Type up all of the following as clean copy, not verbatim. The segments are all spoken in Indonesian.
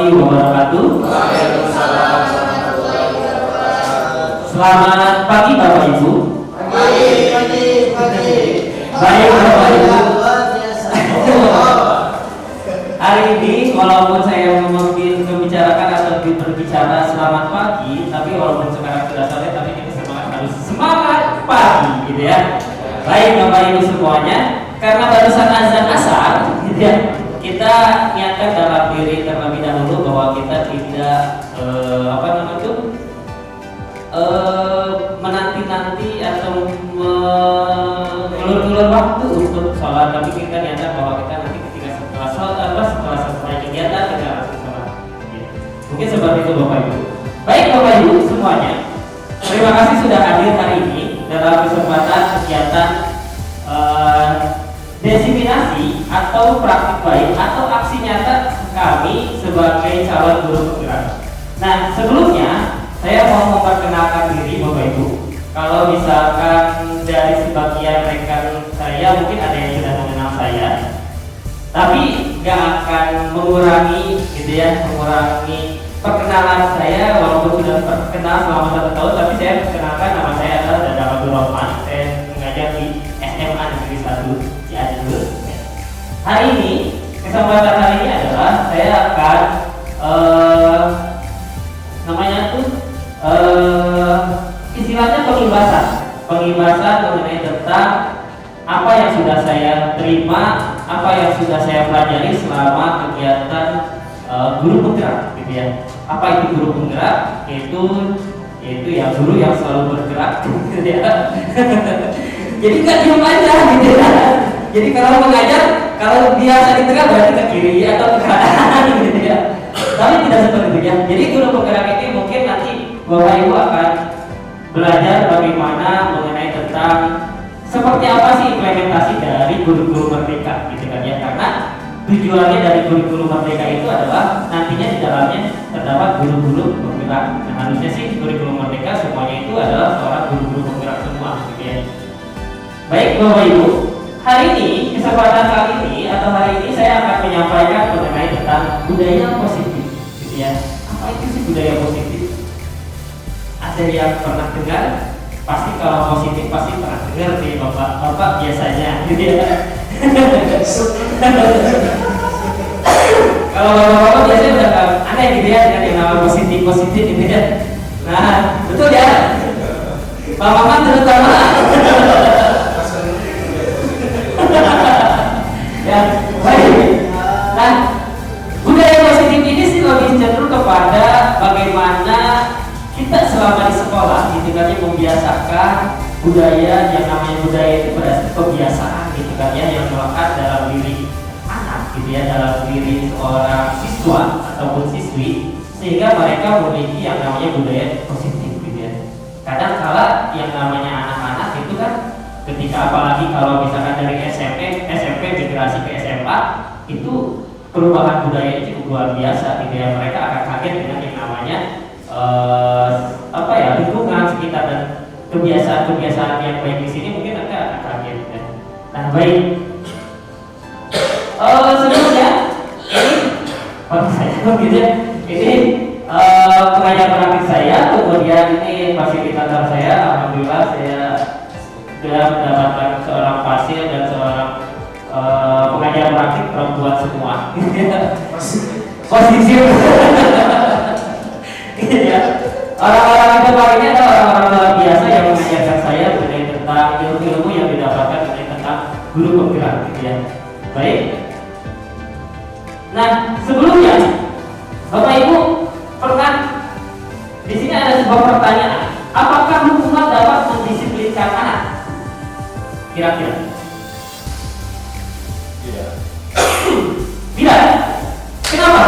warahmatullahi wabarakatuh. Selamat pagi Bapak Ibu. Pagi. Baik Bapak Ibu. Hari ini walaupun saya mungkin membicarakan atau berbicara selamat pagi, tapi walaupun sekarang sudah sore, tapi kita harus semangat pagi, gitu ya. Baik Bapak Ibu semuanya, karena barusan azan asar, gitu ya, kita niatkan dalam diri terlebih dahulu bahwa kita tidak menanti-nanti atau mengulur-ulur waktu untuk sholat, tapi kita niatkan bahwa kita nanti ketika setelah selesai kegiatan kita langsung sholat. Mungkin seperti itu Bapak Ibu. Baik Bapak Ibu semuanya, terima kasih sudah hadir hari ini dalam kesempatan kegiatan desiminasi atau praktik baik atau aksi nyata kami sebagai calon guru penggerak. Nah, sebelumnya saya mau memperkenalkan diri Bapak Ibu. Kalau misalkan dari sebagian rekan saya mungkin ada yang sudah mengenal saya, tapi nggak akan mengurangi gitu ya, mengurangi perkenalan saya walaupun sudah terkenal selama 1 tahun, tapi saya perkenalkan nama saya adalah Dadang Abdul Rahman. Saya mengajar di SMA Negeri 1 Cianjur. Hari ini, kesempatan hari ini adalah saya akan istilahnya pengibasan mengenai tentang apa yang sudah saya terima, apa yang sudah saya pelajari selama kegiatan guru penggerak, gitu ya. Apa itu guru penggerak? Yaitu ya guru yang selalu bergerak, gitu ya. Jadi nggak diam aja, gitu ya. Jadi kalau mengajar, kalau biasa di tengah berarti ke kiri atau ke kanan, gitu ya. Tapi tidak seperti itu ya. Jadi guru penggerak ini mungkin nanti Bapak Ibu akan belajar bagaimana mengenai tentang seperti apa sih implementasi dari guru-guru merdeka, gitu kan ya. Karena tujuannya dari guru-guru merdeka itu adalah nantinya di dalamnya terdapat guru-guru penggerak. Nah, harusnya sih guru-guru merdeka semuanya itu adalah seorang guru-guru penggerak semua, gitu ya. Baik Bapak Ibu, hari ini kesempatan kali ini atau hari ini saya akan menyampaikan mengenai tentang budaya positif, gitu ya. Apa itu sih budaya positif? Ada yang pernah dengar? Pasti kalau positif pasti pernah dengar nih bapak biasanya, gitu ya. Kalau bapak biasanya udah aneh gitu ya dengan yang nama positif gitu ya. Nah betul ya, Pak Maman terutama. Ya baik. Nah budaya positif ini sih lebih cenderung kepada bagaimana kita selama di sekolah gitu kan ya membiasakan budaya yang namanya budaya itu berdasarkan kebiasaan gitu kan ya yang melekat dalam diri anak gitu ya, dalam diri seorang siswa ataupun siswi, sehingga mereka memiliki yang namanya budaya positif gitu ya. Kadang kala yang namanya anak-anak itu kan ketika apalagi kalau misalkan dari SMP migrasi ke SMA itu perubahan budaya itu luar biasa gitu ya. Mereka akan kaget dengan yang namanya lingkungan sekitar dan kebiasaan yang baik di sini mungkin mereka akan kaget ya. Nah baik, sebelumnya ini pengajar praktik saya, kemudian ini fasilitator saya. Alhamdulillah saya sudah mendapatkan seorang pasien dan seorang pengajar praktik perempuan semua. Posisi ya. Orang-orang itu ini adalah orang-orang luar biasa yang mengajarkan saya mengenai tentang ilmu-ilmu yang didapatkan mengenai tentang guru penggerak, gitu ya. Baik. Nah, sebelumnya Bapak Ibu pernah di sini ada sebuah pertanyaan, apakah hukuman dapat mendisiplinkan anak? Kira-kira? Tidak. Tidak. Kenapa?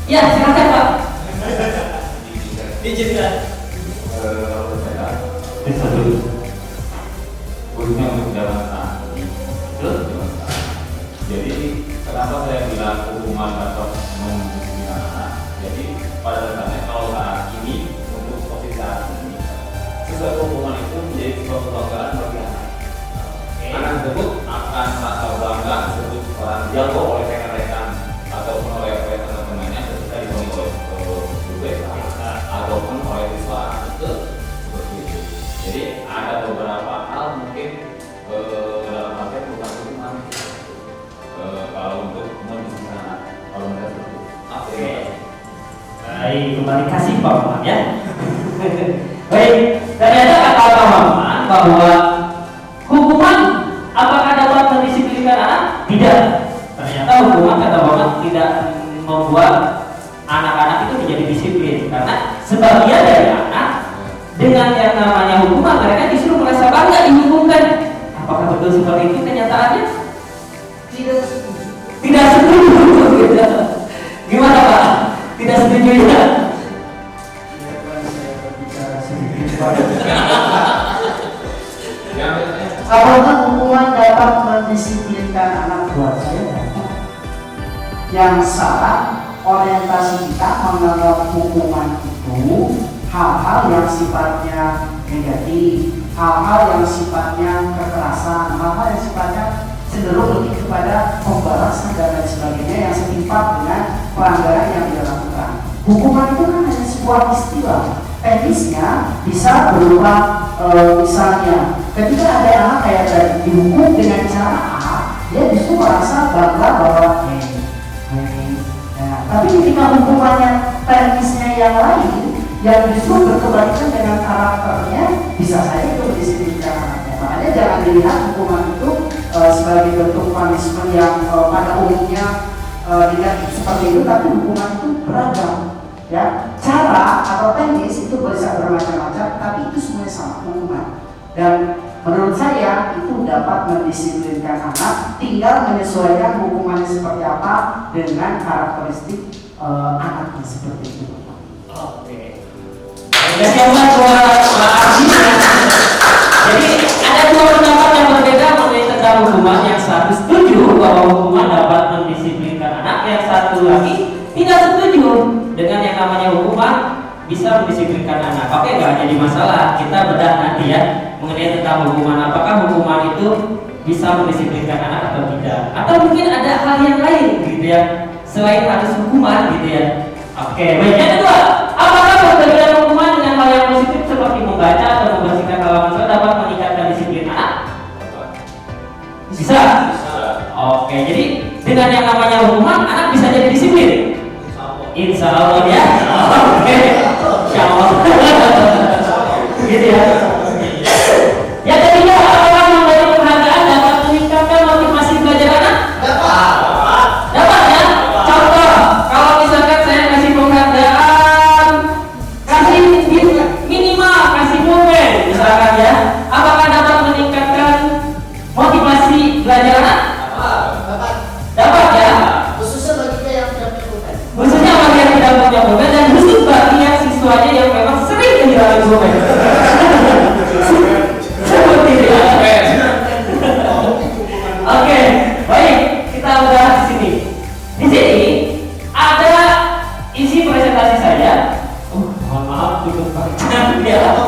Ya, silakan Pak. Izinkan. Kalau saya, khususnya untuk zaman saat ini. Jadi, kenapa saya bilang hukuman atau mendisiplinkan anak? Jadi, pada dasarnya kalau saat ini untuk posisi saat ini, sesuatu hukuman itu menjadi suatu kebanggaan bagi anak. Anak tersebut akan merasa bangga disebut orang jago oleh rekan-rekan Baik, kembali kasih Pak Muhammad ya. Baik, ternyata kata Pak Muhammad bahwa hukuman apakah dapat mendisiplinkan anak? Tidak. Ternyata hukuman kata Pak Muhammad tidak membuat anak-anak itu menjadi disiplin, karena sebagian dari anak dengan yang namanya hukuman mereka justru merasa bangga dihukumkan. Apakah betul seperti itu kenyataannya? Tidak setuju. Gimana Pak? Tidak setuju ya? Apakah hukuman dapat mendisiplinkan anak? Buat saya dapat. Yang salah orientasi kita menganggap hukuman itu hal-hal yang sifatnya negatif, hal-hal yang sifatnya kekerasan, hal-hal yang sifatnya cenderung lebih kepada pembalasan dan lain sebagainya yang setimpa dengan pelanggaran yang dilakukan. Hukuman itu kan hanya sebuah istilah. Teknisnya bisa berupa misalnya ketika ada anak kayak tadi dihukum dengan cara A, dia justru merasa bangga bahwa tapi ketika hukumannya teknisnya yang lain yang justru berkebalikan dengan karakternya, bisa saja itu mendisiplinkan anaknya. Makanya jangan dilihat hukuman itu sebagai bentuk punishment yang pada umumnya negatif seperti itu, tapi hukuman itu beragam. Ya, cara atau teknis itu bisa bermacam-macam, tapi itu semuanya sama, hukuman. Dan menurut saya itu dapat mendisiplinkan anak, tinggal menyesuaikan hukumannya seperti apa dengan karakteristik anaknya seperti itu. Oke. Jadi ada dua pendapat yang berbeda mengenai tentang hukuman. Yang satu setuju bahwa hukuman dapat mendisiplinkan anak, yang satu lagi tidak setuju dengan yang namanya hukuman bisa mendisiplinkan anak. Oke, nggak jadi masalah. Kita bedah nanti ya mengenai tentang hukuman. Apakah hukuman itu bisa mendisiplinkan anak atau tidak? Atau mungkin ada hal yang lain gitu ya, selain harus hukuman gitu ya. Oke, baik. Yang kedua, apakah perbedaan hukuman dengan hal yang positif seperti membaca atau membersihkan halaman sekolah dapat meningkatkan disiplin anak? Bisa. Oke, jadi dengan yang namanya hukuman anak bisa jadi disiplin. Insya Allah ya. Oke. Insya Allah. Gitu ya. Yang ketiga, apakah memberi penghargaan dapat meningkatkan motivasi belajar anak? Dapat ya. Contoh, kalau misalkan saya kasih penghargaan, kasih minimal kasih pulpen misalkan ya, apakah dapat meningkatkan motivasi belajar anak? Dapat ya. Khususnya bagi yang tidak punya pulpen dan khusus bagi yang siswanya yang memang sering kehilangan pulpen. Seperti itu. Oke, baik, kita udah di sini. Di sini ada isi presentasi saya. Mohon maaf tutup bacaan ya.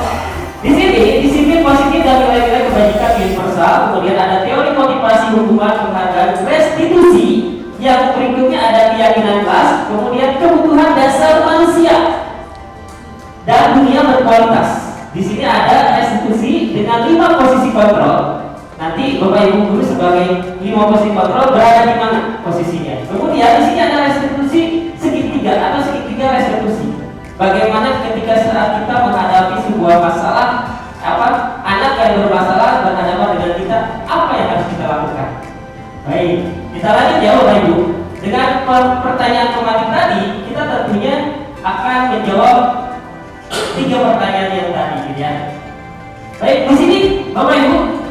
Di sini disiplin positif dan nilai-nilai kebajikan universal. Kemudian ada teori motivasi, hukuman, penghargaan, restitusi. Yang berikutnya ada keyakinan kelas, kemudian kebutuhan dasar manusia dan dunia berkualitas. Di sini ada restitusi dengan 5 posisi kontrol. Nanti Bapak Ibu guru sebagai 5 posisi kontrol berada di mana posisinya. Kemudian di sini ada restitusi segitiga atau segitiga restitusi. Bagaimana ketika saat kita menghadapi sebuah masalah, anak yang bermasalah berhadapan dengan kita, apa yang harus kita lakukan? Baik, kita lanjut ya Bapak Ibu. Dengan pertanyaan pematik tadi, kita tentunya akan menjawab 3 pertanyaan yang tadi, gitu ya. Baik, di sini Bapak Ibu,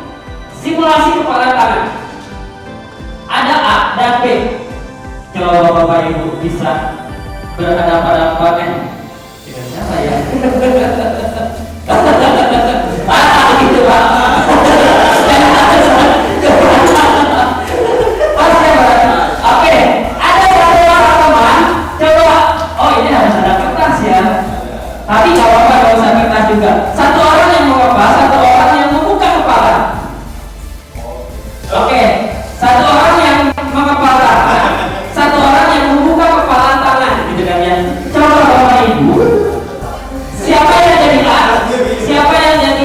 simulasi kepala tangan. Ada A dan B. Coba Bapak Ibu bisa berhadapan-hadapan dengan siapa ya? Gitu Pak. Oke, ada satu orang teman. Coba, oh ini harus ada kertas ya. Tapi nggak apa-apa, nggak usah kertas juga. Satu orang yang mengepas, satu orang yang membuka kepala. Oke, satu orang yang mengepal tangan, satu orang yang membuka kepala tangan, gitu kan ya. Coba Bapak Ibu, siapa yang jadi A, siapa yang jadi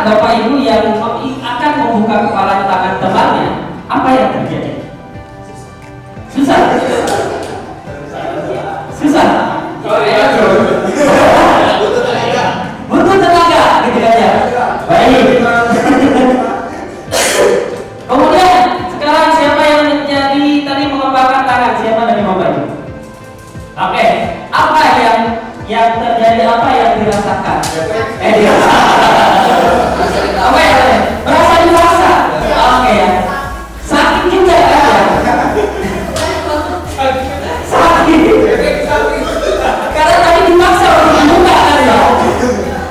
saat Bapak Ibu yang akan membuka kepala tangan temannya, apa yang terjadi? Susah. Susah. Butuh tenaga, gitu aja. Baik. Kemudian sekarang siapa yang menjadi tadi mengepalkan tangan? Siapa dari Bapak Ibu? Oke. Apa yang terjadi? Apa yang dirasakan? Dirasakan. Apa ya? Merasa dipaksa. Oke ya. Sakit juga kan? Sakit. Karena tadi dipaksa untuk dibuka kan ya.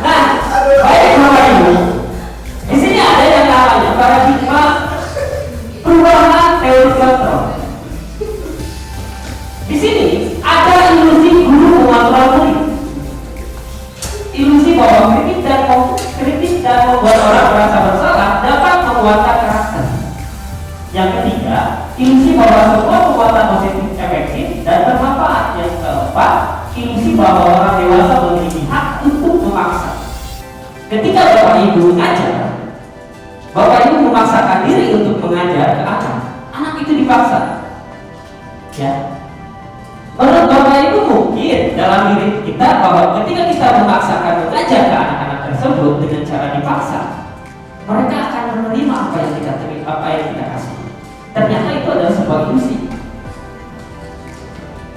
Nah, baik Bapak Ibu. Di sini ada yang namanya paradigma perubahan teori kontrol. Di sini ada ilusi guru mengontrol murid. Ilusi bahwa kritik dan membuat orang merasa bersalah dapat menguatkan karakter. Yang ketiga, ilusi bahwa semua perbuatan positif efektif dan bermanfaat. Yang keempat, ilusi bahwa orang dewasa memiliki hak untuk memaksa. Ketika Bapak Ibu mengajar, Bapak Ibu memaksakan diri untuk mengajar ke anak itu dipaksa. Ya. Menurut Bapak Ibu mungkin dalam diri kita bahwa ketika kita memaksakan mengajar ke anak-anak tersebut dengan cara dipaksa, mereka akan menerima apa yang kita kasih. Ternyata itu adalah sebuah ilusi.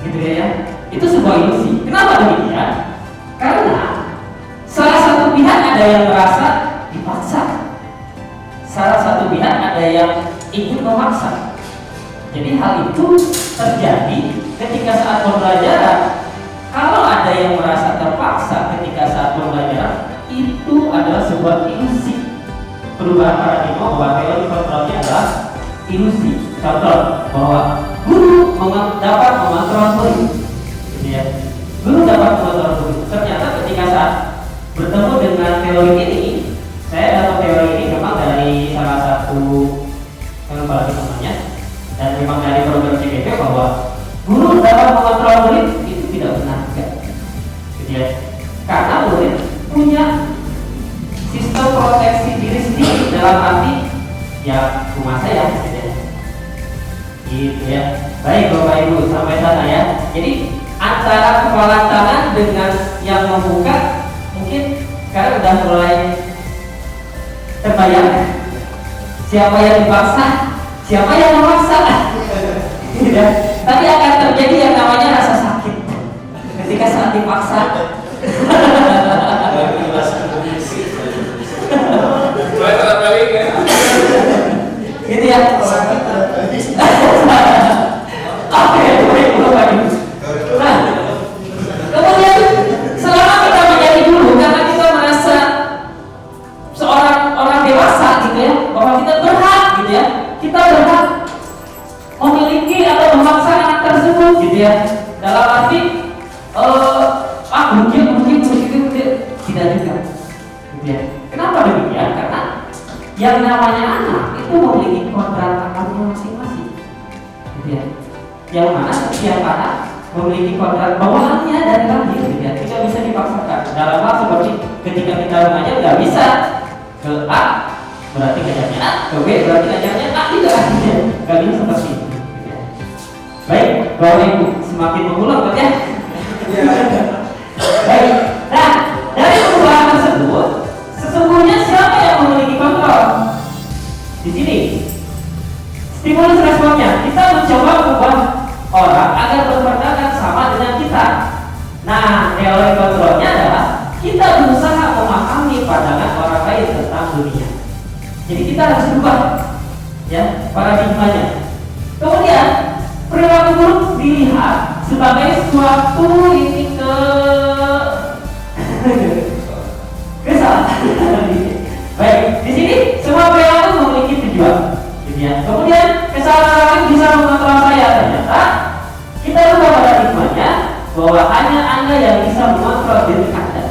Gitu ya. Itu sebuah ilusi. Kenapa demikian? Karena salah satu pihak ada yang merasa dipaksa. Salah satu pihak ada yang ikut memaksa. Jadi hal itu terjadi ketika saat pembelajaran. Kalau ada yang merasa terpaksa ketika saat pembelajaran, itu adalah sebuah ilusi. Perubahan paradigma bahwa teori kontrolnya adalah ilusi. Contoh bahwa guru dapat mengontrol murid, gitu ya. Guru dapat mengontrol murid. Ternyata ketika saat bertemu dengan teori ini, saya dapat teori ini memang dari salah satu yang paling namanya, dan memang dari program CPP bahwa guru dapat mengontrol murid itu tidak benar, gitu ya. Karena murid punya sistem proteksi diri sendiri dalam arti ya rumah saya, gitu ya. Baik Bapak Ibu sampai sana ya. Jadi antara kepala tangan dengan yang membuka mungkin sekarang udah mulai terbayang siapa yang dipaksa, siapa yang memaksa. Ya. Tapi akan terjadi yang namanya rasa sakit ketika saat dipaksa. Gitu ya. Oke, baik Bapak Ibu. Nah, kemudian selama kita menjadi guru, karena kita merasa seorang orang dewasa gitu ya, bahwa kita berhak gitu ya, kita berhak memiliki atau memaksa anak tersebut gitu ya. Dalam arti mungkin tidak juga gitu ya. Kenapa demikian? Karena yang namanya anak itu memiliki kodrat akalnya masing-masing gitu ya. Yang mana setiap anak memiliki kodrat bawahannya dari lahir gitu ya. Tidak bisa dipaksakan. Dalam hal seperti ketika kita mengajar nggak bisa ke A berarti ngajarnya A, ke B berarti ngajarnya A, tidak gitu. Nggak bisa seperti itu gitu ya. Baik, Bapak Ibu semakin mengulang kan ya. Baik, nah dari perubahan tersebut sesungguhnya siapa yang memiliki kontrol? Di sini stimulus responnya, kita mencoba mengubah orang agar berpandangan sama dengan kita. Nah, teori kontrolnya adalah kita berusaha memahami pandangan orang lain tentang dunia. Jadi kita harus ubah ya paradigmanya. Kemudian perilaku buruk dilihat sebagai suatu ini kesalahan. Baik, di sini semua perilaku memiliki tujuan. Kemudian kesalahan lain bisa mengontrol saya. Ternyata kita lupa paradigmanya bahwa hanya Anda yang bisa mengontrol diri Anda.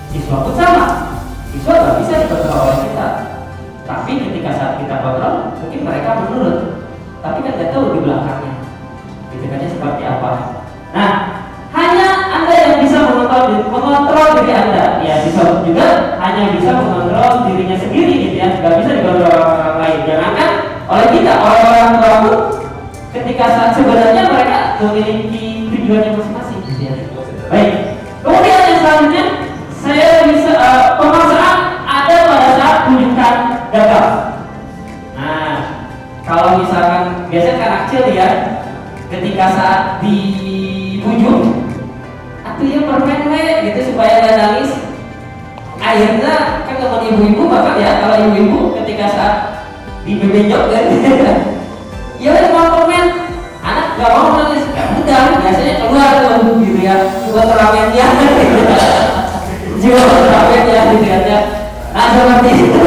Siswa pun sama. Siswa nggak bisa dikontrol oleh kita. Tapi ketika saat kita kontrol, mungkin mereka menurut. Tapi kan nggak tahu di belakangnya. Gitu kan seperti apa. Nah, hanya Anda yang bisa mengontrol diri Anda. Ya, siswa juga hanya bisa mengontrol diri orang tua pun ketika saat sebenarnya mereka memiliki tujuannya masing-masing gitu ya. Baik, kemudian yang selanjutnya saya bisa pemaksaan ada pada saat tunjukkan gagal. Nah, kalau misalkan biasanya kan kecil ya, ketika saat dibujuk atau ya permen gitu supaya nggak nangis, akhirnya kan teman ibu-ibu bahkan ya, kalau ibu-ibu ketika saat dibebenjok kan ya udah mau permen, anak nggak mau nangis, ya udah biasanya keluar tuh gitu ya, buat ramennya jiwa ramennya gitu ya. Nah seperti itu.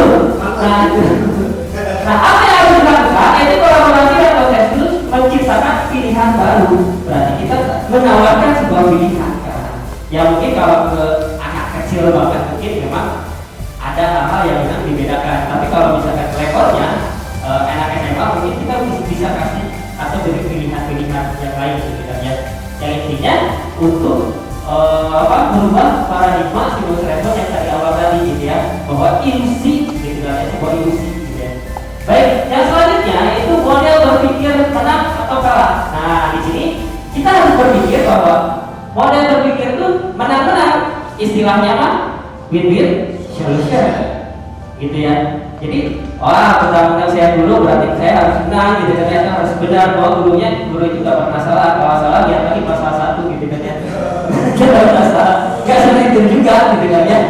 Nah apa yang harus dilakukan? Itu kolaborasi dan konsensus menciptakan pilihan baru. Berarti kita menawarkan sebuah pilihan kan? Ya mungkin kalau ke anak kecil banget mungkin memang ada hal-hal yang memang dibedakan. Tapi kalau misalkan levelnya anak SMA mungkin kita bisa kasih atau beri pilihan-pilihan yang lain gitu kan ya. Yang intinya untuk merubah paradigma stimulus respon yang tadi awal tadi gitu ya, bahwa ilusi gitu kan ya, sebuah ilusi gitu ya. Baik, yang selanjutnya itu model berpikir menang atau kalah. Nah di sini kita harus berpikir bahwa model berpikir itu menang-menang, istilahnya apa? Win-win solution gitu ya. Jadi tentang saya dulu berarti saya harus menang gitu kan ya, harus benar bahwa guru itu gak pernah salah, kalau salah lihat lagi pasal 1 gitu kan ya. Kita merasa gak seperti itu juga gitu kan ya.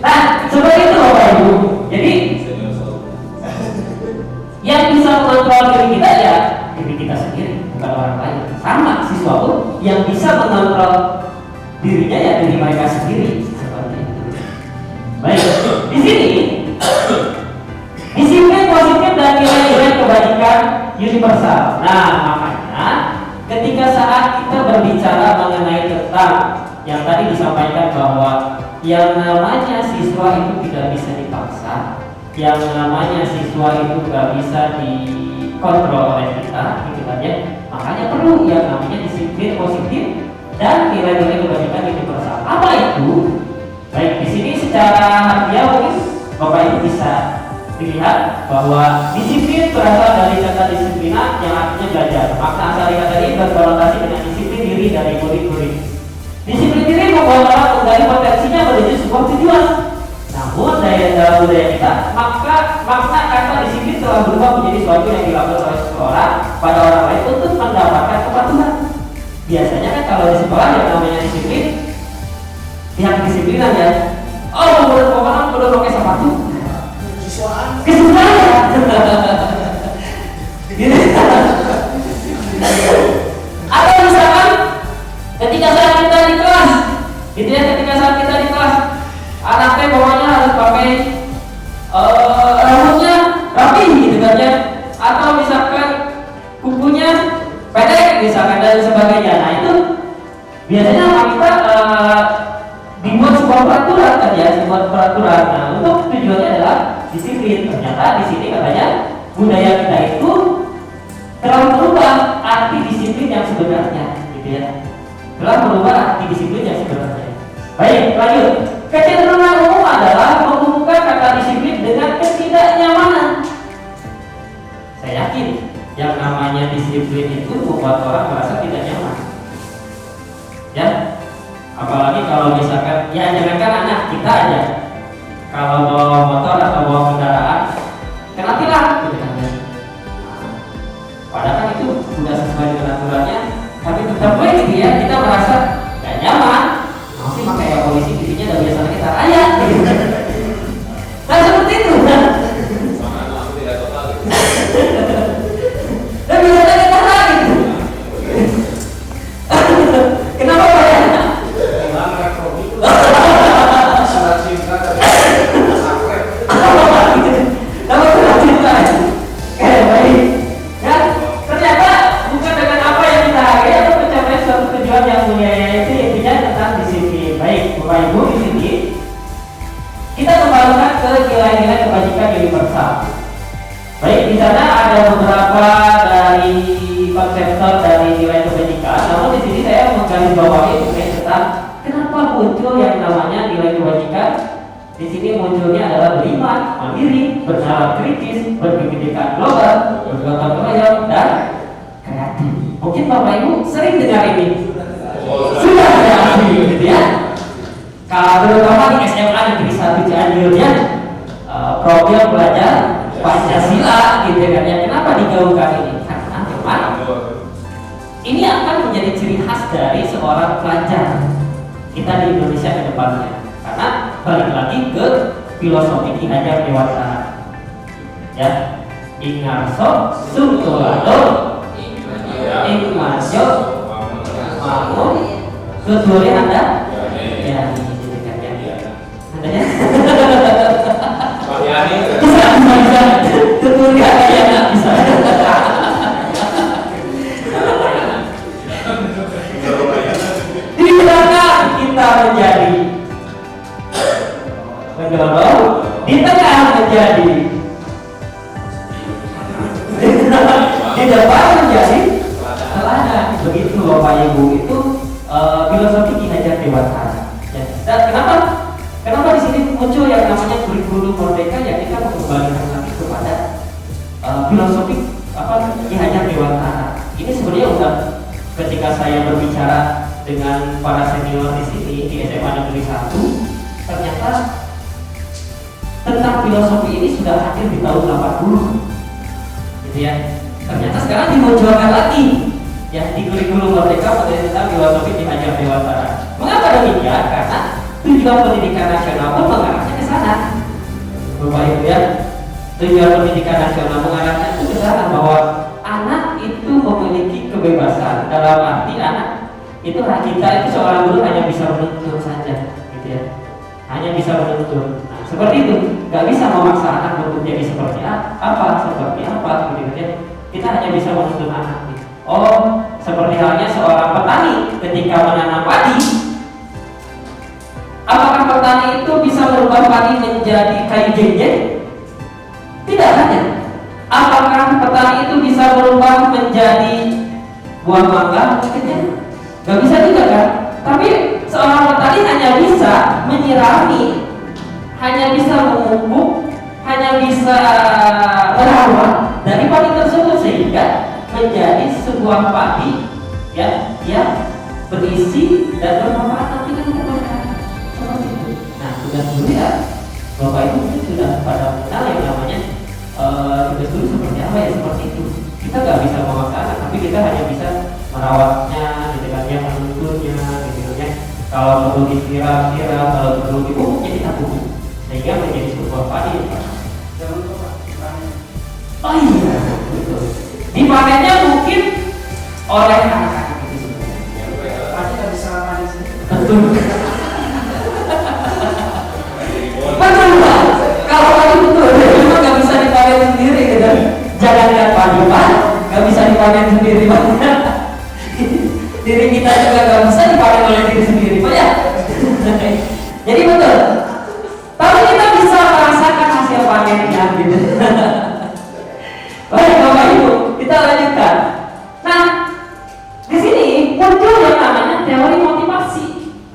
Nah seperti itu Bapak Ibu. Jadi yang bisa mengontrol diri kita ya diri kita sendiri, bukan orang lain. Sama siswa pun yang bisa mengontrol dirinya ya diri mereka sendiri seperti itu. Baik, di sini disiplin positif dan nilai-nilai kebajikan universal. Nah makanya ketika saat kita berbicara mengenai tentang yang tadi disampaikan bahwa yang namanya siswa itu tidak bisa dipaksa, yang namanya siswa itu nggak bisa dikontrol oleh kita, gitu kan ya. Makanya perlu yang namanya disiplin positif dan nilai-nilai kebajikan universal. Apa itu? Baik, di sini secara harfiah mungkin Bapak Ibu bisa dilihat bahwa disiplin berasal dari kata disiplina yang artinya belajar. Makna asal kata ini berkonotasi dengan disiplin diri dari murid-murid. Disiplin diri membawa orang menggali potensinya menuju sebuah tujuan. Namun dalam budaya kita, maka makna kata disiplin telah berubah menjadi sesuatu yang dilakukan oleh seseorang pada orang lain untuk mendapatkan kepatuhan. Biasanya kan kalau di sekolah yang namanya disiplin, pihak disiplinan ya, menurut pokoknya perlu pakai sepatu. Kesusahan. Atau misalkan ketika saat kita di kelas, gitu ya, ketika saat kita di kelas, anaknya bawahnya harus pakai rambutnya rapi, gitu kan ya, atau misalkan kukunya pendek, misalkan dan sebagainya. Nah itu biasanya kita dibuat sebuah peraturan kan ya, sebuah peraturan. Nah untuk tujuannya adalah disiplin. Ternyata di sini katanya budaya kita itu telah merubah arti disiplin yang sebenarnya, gitu ya. Telah merubah arti disiplin yang sebenarnya. Baik, lanjut. Kecenderungan umum adalah menghubungkan kata disiplin dengan ketidaknyamanan. Saya yakin yang namanya disiplin itu membuat orang merasa tidak nyaman. Ya, apalagi kalau misalkan ya jangankan anak kita aja, kalau bawa motor atau bawa kendaraan kena tilang gitu kan ya. Padahal kan itu sudah sesuai dengan aturannya, tapi tetap gitu ya, kita merasa gak nyaman. Masih kayak polisi giginya udah biasa kita raya gitu. Nah seperti itu kan. Sama aku tidak total gitu. Dan biasanya kita raya gitu. Kenapa Pak ya? Baik, di sana ada beberapa dari konseptor dari nilai kebajikan. Namun di sini saya menggarisbawahi tentang kenapa muncul yang namanya nilai kebajikan. Di sini munculnya adalah beriman, mandiri, bernalar kritis, berpendidikan global, bergotong royong dan kreatif. Mungkin Bapak Ibu sering dengar ini. Sudah kreatif gitu ya. Kalau terutama di SMA Negeri 1 Cianjur ya, program belajar Pancasila gitu kan ya. Kenapa digaungkan ini? Karena memang ini akan menjadi ciri khas dari seorang pelajar kita di Indonesia ke depannya. Karena balik lagi ke filosofi Ki Hajar Dewantara. Ya, Ingarso Sungtolado Ingmanjo Mangun Kedua Anda ya, Anda ya Pak Yani bisa Kedua Anda ya bisa. Di tengah kita menjadi mendorong, di tengah menjadi di depan menjadi teladan. Begitu Bapak Ibu, itu filosofi Ki Hajar Dewantara. Ya, dan kenapa di sini muncul yang namanya kurikulum merdeka, ya kita mengembalikan lagi kepada filosofi Ki Hajar Dewantara. Ini sebenarnya udah ketika saya berbicara dengan para senior di sini di SMA Negeri 1, ternyata tentang filosofi ini sudah hadir di tahun 80 gitu ya. Ternyata sekarang dimunculkan lagi ya di kurikulum merdeka tentang filosofi Ki Hajar Dewantara. Mengapa demikian? Karena tujuan pendidikan nasional pun mengarahnya ke sana. Bapak Ibu ya, tujuan pendidikan nasional mengarahnya itu ke sana, bahwa anak itu memiliki kebebasan. Dalam arti anak itu, kita itu seorang guru hanya bisa menuntun saja gitu ya, hanya bisa menuntun. Nah, seperti itu, nggak bisa memaksa anak untuk jadi seperti apa gitu ya. Kita hanya bisa menuntun anak. Oh, seperti halnya seorang petani ketika menanam padi, apakah petani itu bisa merubah padi menjadi kayu jenjen? Tidak hanya. Apakah petani itu bisa berubah menjadi buah mangga? Gak bisa juga kan? Tapi seorang petani hanya bisa menyirami, hanya bisa memupuk, hanya bisa merawat dari padi tersebut sehingga menjadi sebuah padi ya, yang berisi dan bermanfaat nanti kan kepada seperti itu. Nah, sudah dulu ya Bapak Ibu mungkin sudah pada mengenal yang namanya tugas guru seperti apa ya, seperti itu. Kita nggak bisa memaksa, tapi kita hanya bisa merawatnya, gitu kan, yang menuntunnya, gitu kan. Kalau perlu disiram, kalau perlu dipupuk, ya kita pupuk sehingga menjadi sebuah padi. Jangan lupa dipanen. Oh iya, betul. Dipanennya mungkin oleh anak-anak itu sebenarnya. Pasti nggak bisa panen sendiri. Betul. Betul Pak. Kalau padi betul, memang nggak bisa dipanen sendiri gitu. Jangankan padi Pak, nggak bisa dipanen sendiri Pak. Diri kita juga nggak bisa dipanen oleh diri sendiri Pak ya. Jadi betul. Tapi kita bisa merasakan hasil panennya gitu. Baik Bapak Ibu, kita lanjutkan. Nah, di sini muncul yang namanya teori motivasi.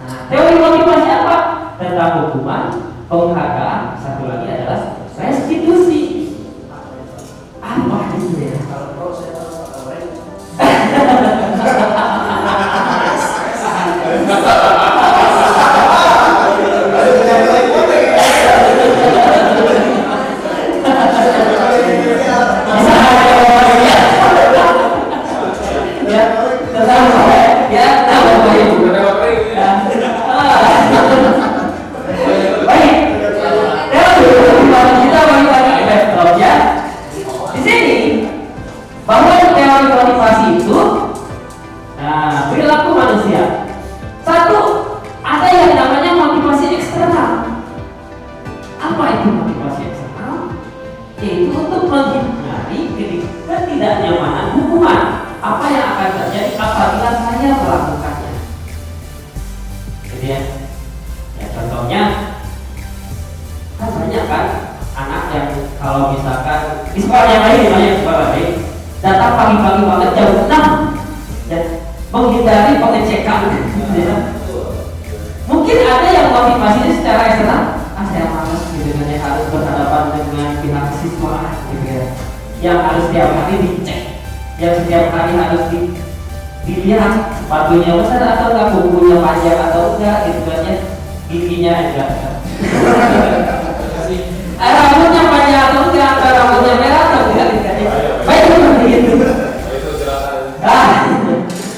Nah, teori motivasi apa? Tentang hukuman, penghargaan, satu lagi adalah restitusi. Apa itu ya? Kalau pro saya tahu atau lain. Menghindari pengecekan gitu ya. Mungkin ada yang motivasinya secara eksternal, saya malas gitu kan ya, harus berhadapan dengan pihak siswa gitu ya. yang harus setiap hari dicek, yang setiap hari harus dilihat sepatunya besar atau enggak, bukunya panjang atau enggak, gitu kan ya, giginya enggak, rambutnya panjang atau enggak, rambutnya merah atau enggak, gitu kan ya. Baik, seperti itu.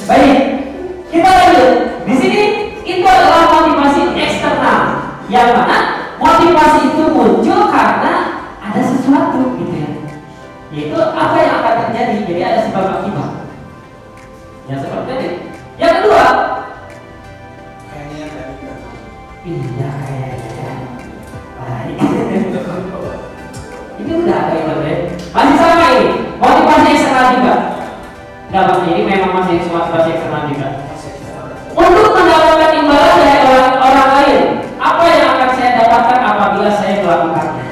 Baik, kita lanjut. Di sini itu adalah motivasi eksternal, yang mana motivasi itu muncul karena ada sesuatu, gitu ya. Yaitu apa yang akan terjadi. Jadi ada sebab akibat. Ya seperti ini. Yang kedua, Kayaknya tadi kan. iya kayaknya. Baik. Ini udah ada yang lain. Masih sama ini. Motivasi eksternal juga. Dapat ini memang masih motivasi eksternal juga. Untuk mendapatkan imbalan dari orang lain, apa yang akan saya dapatkan apabila saya melakukannya?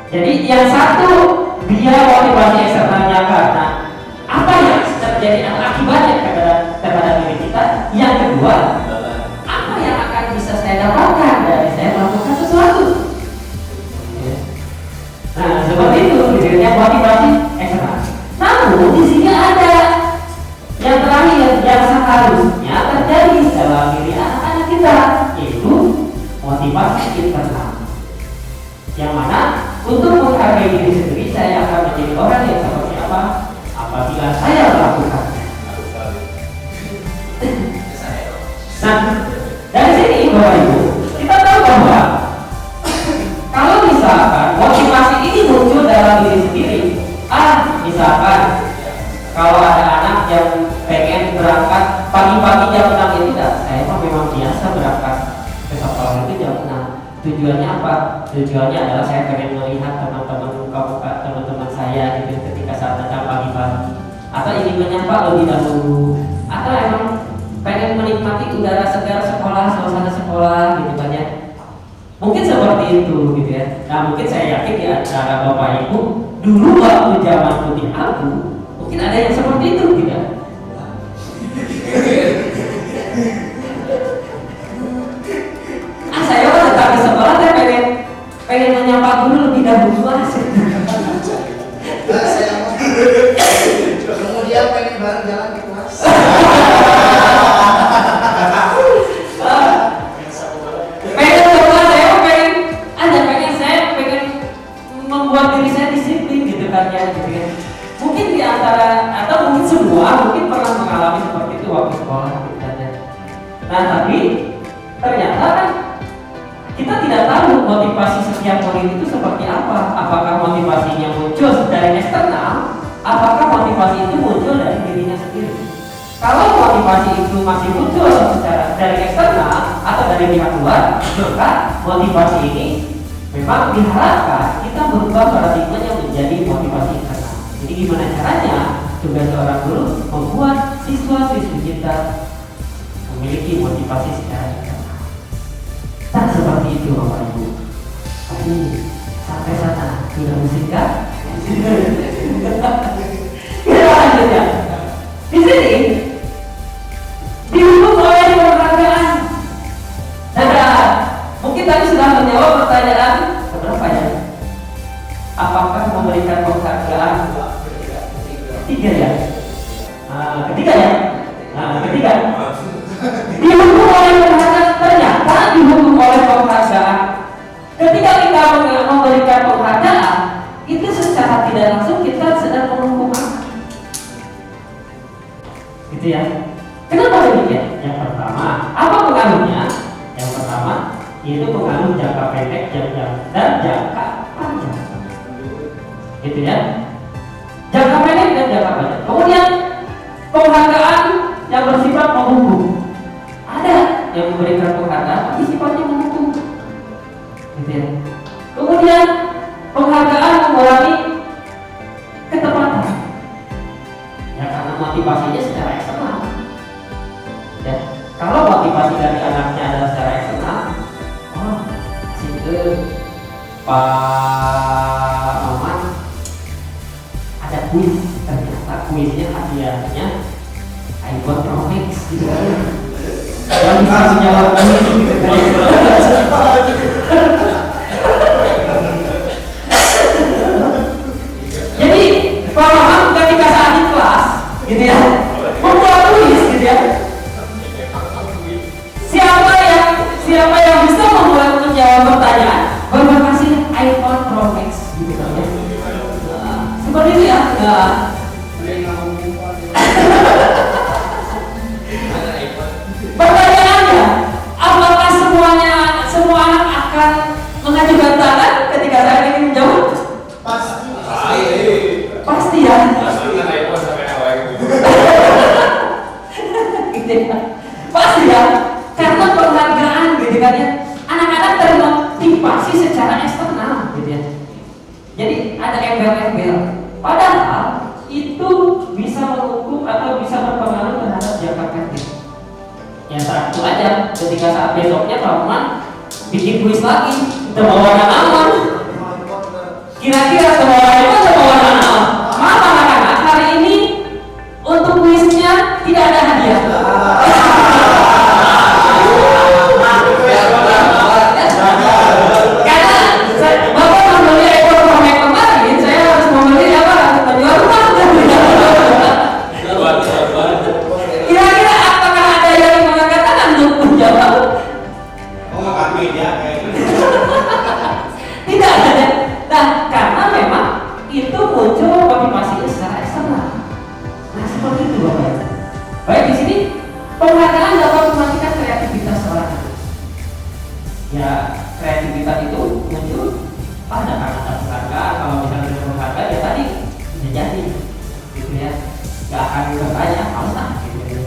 Jadi yang satu dia motivasi eksternalnya karena apa yang terjadi atau akibatnya kepada diri kita. Yang kedua, apa yang akan bisa saya dapatkan dari saya melakukan sesuatu. Nah seperti itu sebenarnya motivasi eksternal. Namun di sini ada yang terakhir yang seharusnya terjadi dalam diri anak-anak kita, yaitu motivasi internal. Yang mana untuk menghargai diri sendiri, saya akan menjadi orang yang seperti apa apabila saya melakukannya. Nah, dari sini Bapak Ibu, kita tahu bahwa kalau misalkan motivasi ini muncul dalam diri sendiri, misalkan kalau ada anak yang pengen berangkat pagi-pagi jam 6 itu, saya memang biasa berangkat ke sekolah itu jam 6. Tujuannya apa? Tujuannya adalah saya pengen melihat teman-teman saya gitu ketika saat datang pagi-pagi, atau ingin menyapa lebih dahulu, atau emang pengen menikmati udara segar sekolah, suasana sekolah gitu kan ya. Mungkin seperti itu gitu ya. Nah mungkin saya yakin di antara Bapak Ibu dulu waktu zaman putih abu mungkin ada yang seperti itu tidak? Saya datang ke sekolah, saya pengen menyapa guru lebih dahulu lah. Kemudian pengen bareng jalan di kelas. Pengen membuat diri saya disiplin gitu kan ya, gitu kan. Mungkin di antara atau mungkin semua mungkin pernah mengalami seperti itu waktu sekolah gitu kan ya. Nah tapi ternyata kan kita tidak tahu motivasi setiap murid itu seperti apa. Apakah motivasinya muncul dari eksternal, apakah motivasi itu muncul dari dirinya sendiri. Kalau motivasi itu masih muncul secara dari eksternal atau dari pihak luar, maka motivasi ini memang diharapkan kita berubah paradigmanya menjadi motivasi internal. Jadi gimana caranya? Tugas seorang guru membuat siswa-siswi kita memiliki motivasi secara internal. Tak seperti itu Bapak Ibu. Tapi sampai sana sudah musikkah? Kita lanjut ya. Di sini didukung oleh penghargaan. Nah, mungkin tadi sudah menjawab pertanyaan keberapa ya? Apakah memberikan penghargaan? Ketiga ya. Ketiga ya. Ketiga. Didukung oleh penghargaan. Ternyata didukung oleh penghargaan. Ketika kita memberikan penghargaan, itu secara tidak langsung kita sedang menghukum anak. Gitu ya. Kenapa demikian? Yang pertama, apa pengaruhnya? Yang pertama, yaitu pengaruh jangka pendek, dan jangka panjang. Gitu ya. Jangka pendek dan jangka panjang. Kemudian penghargaan yang bersifat menghukum. Ada yang memberikan penghargaan tapi sifatnya menghukum. Gitu ya. Kemudian penghargaan mengurangi ketepatan. Ya karena motivasinya secara eksternal. Ya, kalau motivasi dari anaknya adalah secara eksternal, Pak Maman ada kuis, ternyata kuisnya hadiahnya iPhone Pro Max gitu kan. Yang bisa menjawab ini gitu kan. Seperti itu ya. Nah, pertanyaannya, apakah semua anak akan mengajukan tangan ketika saya ingin menjawab? Pasti ya. Pasti ya. Karena penghargaan gitu kan ya. Anak-anak termotivasi secara eksternal gitu ya. Jadi ada embel-embel. Padahal itu bisa mengukur atau bisa berpengaruh terhadap jangka pendek. Ya satu aja, ketika saat besoknya teman bikin kuis lagi, terbawa aman. Kira-kira terbawa aman. Maaf anak-anak, hari ini untuk kuisnya tidak ada hadiah. Karena Bapak membeli ekor promek kemarin, saya harus membeli apa? Menjual rumah. Kira-kira apakah ada yang mengatakan untuk menjawab? Tidak ada. Nah, karena memang itu muncul motivasi secara eksternal. Nah, seperti itu Bapak. Baik, di sini penghargaan dapat mematikan kreativitas seorang. Ya, kreativitas itu muncul pada kata penghargaan. Kalau misalnya ada penghargaan ya tadi bisa jadi, gitu ya. Gak akan bertanya, males lah, gitu ya.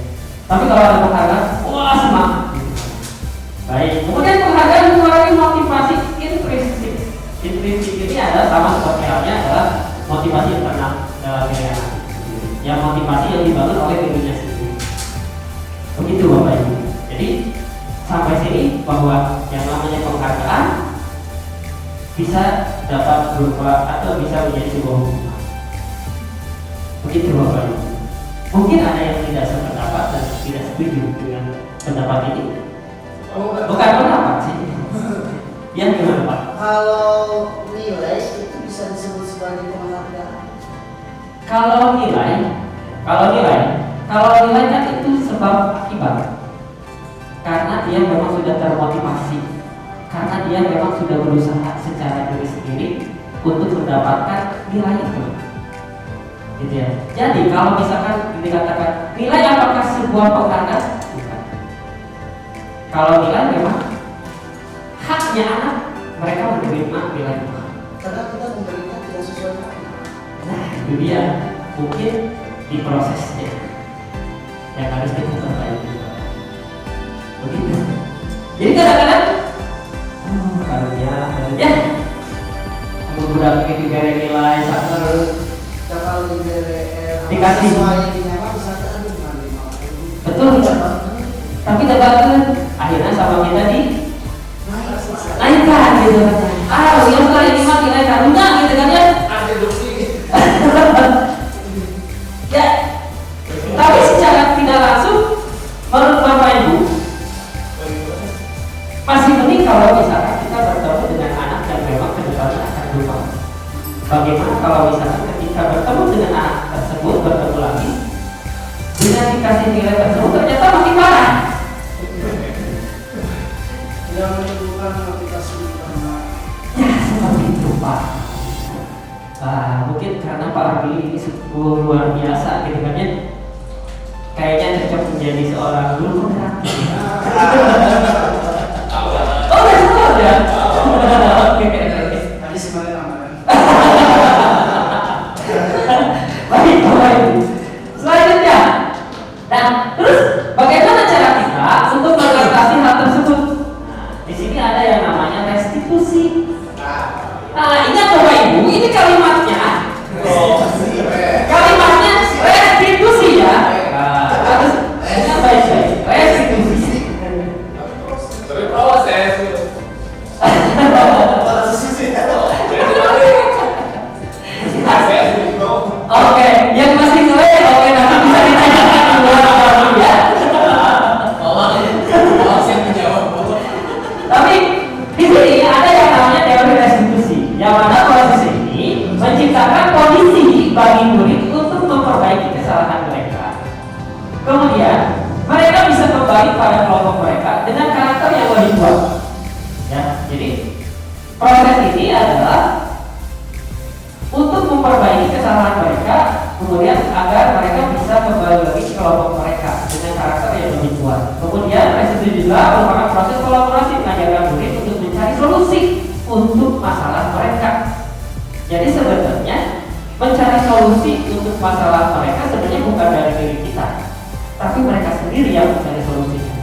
Tapi kalau ada penghargaan, wah semangat. Gitu. Baik, kemudian penghargaan mempengaruhi motivasi intrinsik. Intrinsik ini adalah sama seperti halnya adalah motivasi internal dalam diri anak. Yang motivasi yang dibangun oleh dirinya sendiri. Begitu Bapak Ibu. Jadi sampai sini bahwa yang namanya penghargaan bisa dapat berupa atau bisa menjadi sebuah hubungan. Begitu Bapak Ibu. Mungkin ada yang tidak sependapat dan tidak setuju dengan pendapat ini. Bukan pendapat sih. Yang gimana Pak? Kalau nilai itu bisa disebut sebagai penghargaan. Kalau nilai kan itu sebab akibat. Karena dia memang sudah termotivasi, karena dia memang sudah berusaha secara diri sendiri untuk mendapatkan nilai itu. Gitu ya. Jadi kalau misalkan dikatakan nilai apakah sebuah penghargaan? Bukan. Kalau nilai memang haknya anak mereka menerima nilai itu. Karena kita memberikan tidak sesuai dengan. Nah itu dia, mungkin di prosesnya yang harus kita perbaiki. Begitu. Jadi kadang-kadang karunia udah diberi nilai satu Kalau dikasih sesuai dengan misalkan betul, tapi tebakan akhirnya sama kita di naikkan gitu kan. Yang setelah ini mah dinaikkan enggak gitu kan ya. Ya, tapi secara tidak langsung menurut Bapak Ibu masih penting kalau misalkan kita bertemu dengan anak yang memang kedepannya akan berubah. Bagaimana kalau misalkan ketika bertemu dengan anak tersebut bertemu lagi dengan dikasih nilai tersebut ternyata makin parah. yang menimbulkan motivasi utama. Ya seperti itu Pak. Mungkin karena Pak Ardi ini luar biasa gitu kan ya. Kayaknya cocok menjadi seorang guru moderasi. Oh betul ya. Oke. Tadi sebenarnya ramalan. Baik. Selanjutnya. Nah, terus bagaimana cara kita untuk mengatasi hal tersebut? Di sini ada yang namanya restitusi. Ingat Bapak Ibu, ini kalimatnya. Kalimatnya restitusi ya. Harus ingat baik-baik. Restitusi. Tapi proses. kesalahan mereka, kemudian agar mereka bisa kembali lagi ke kelompok mereka dengan karakter yang lebih kuat. Kemudian restitusi juga merupakan proses kolaborasi mengajarkan murid untuk mencari solusi untuk masalah mereka. Jadi sebenarnya mencari solusi untuk masalah mereka sebenarnya bukan dari diri kita, tapi mereka sendiri yang mencari solusinya.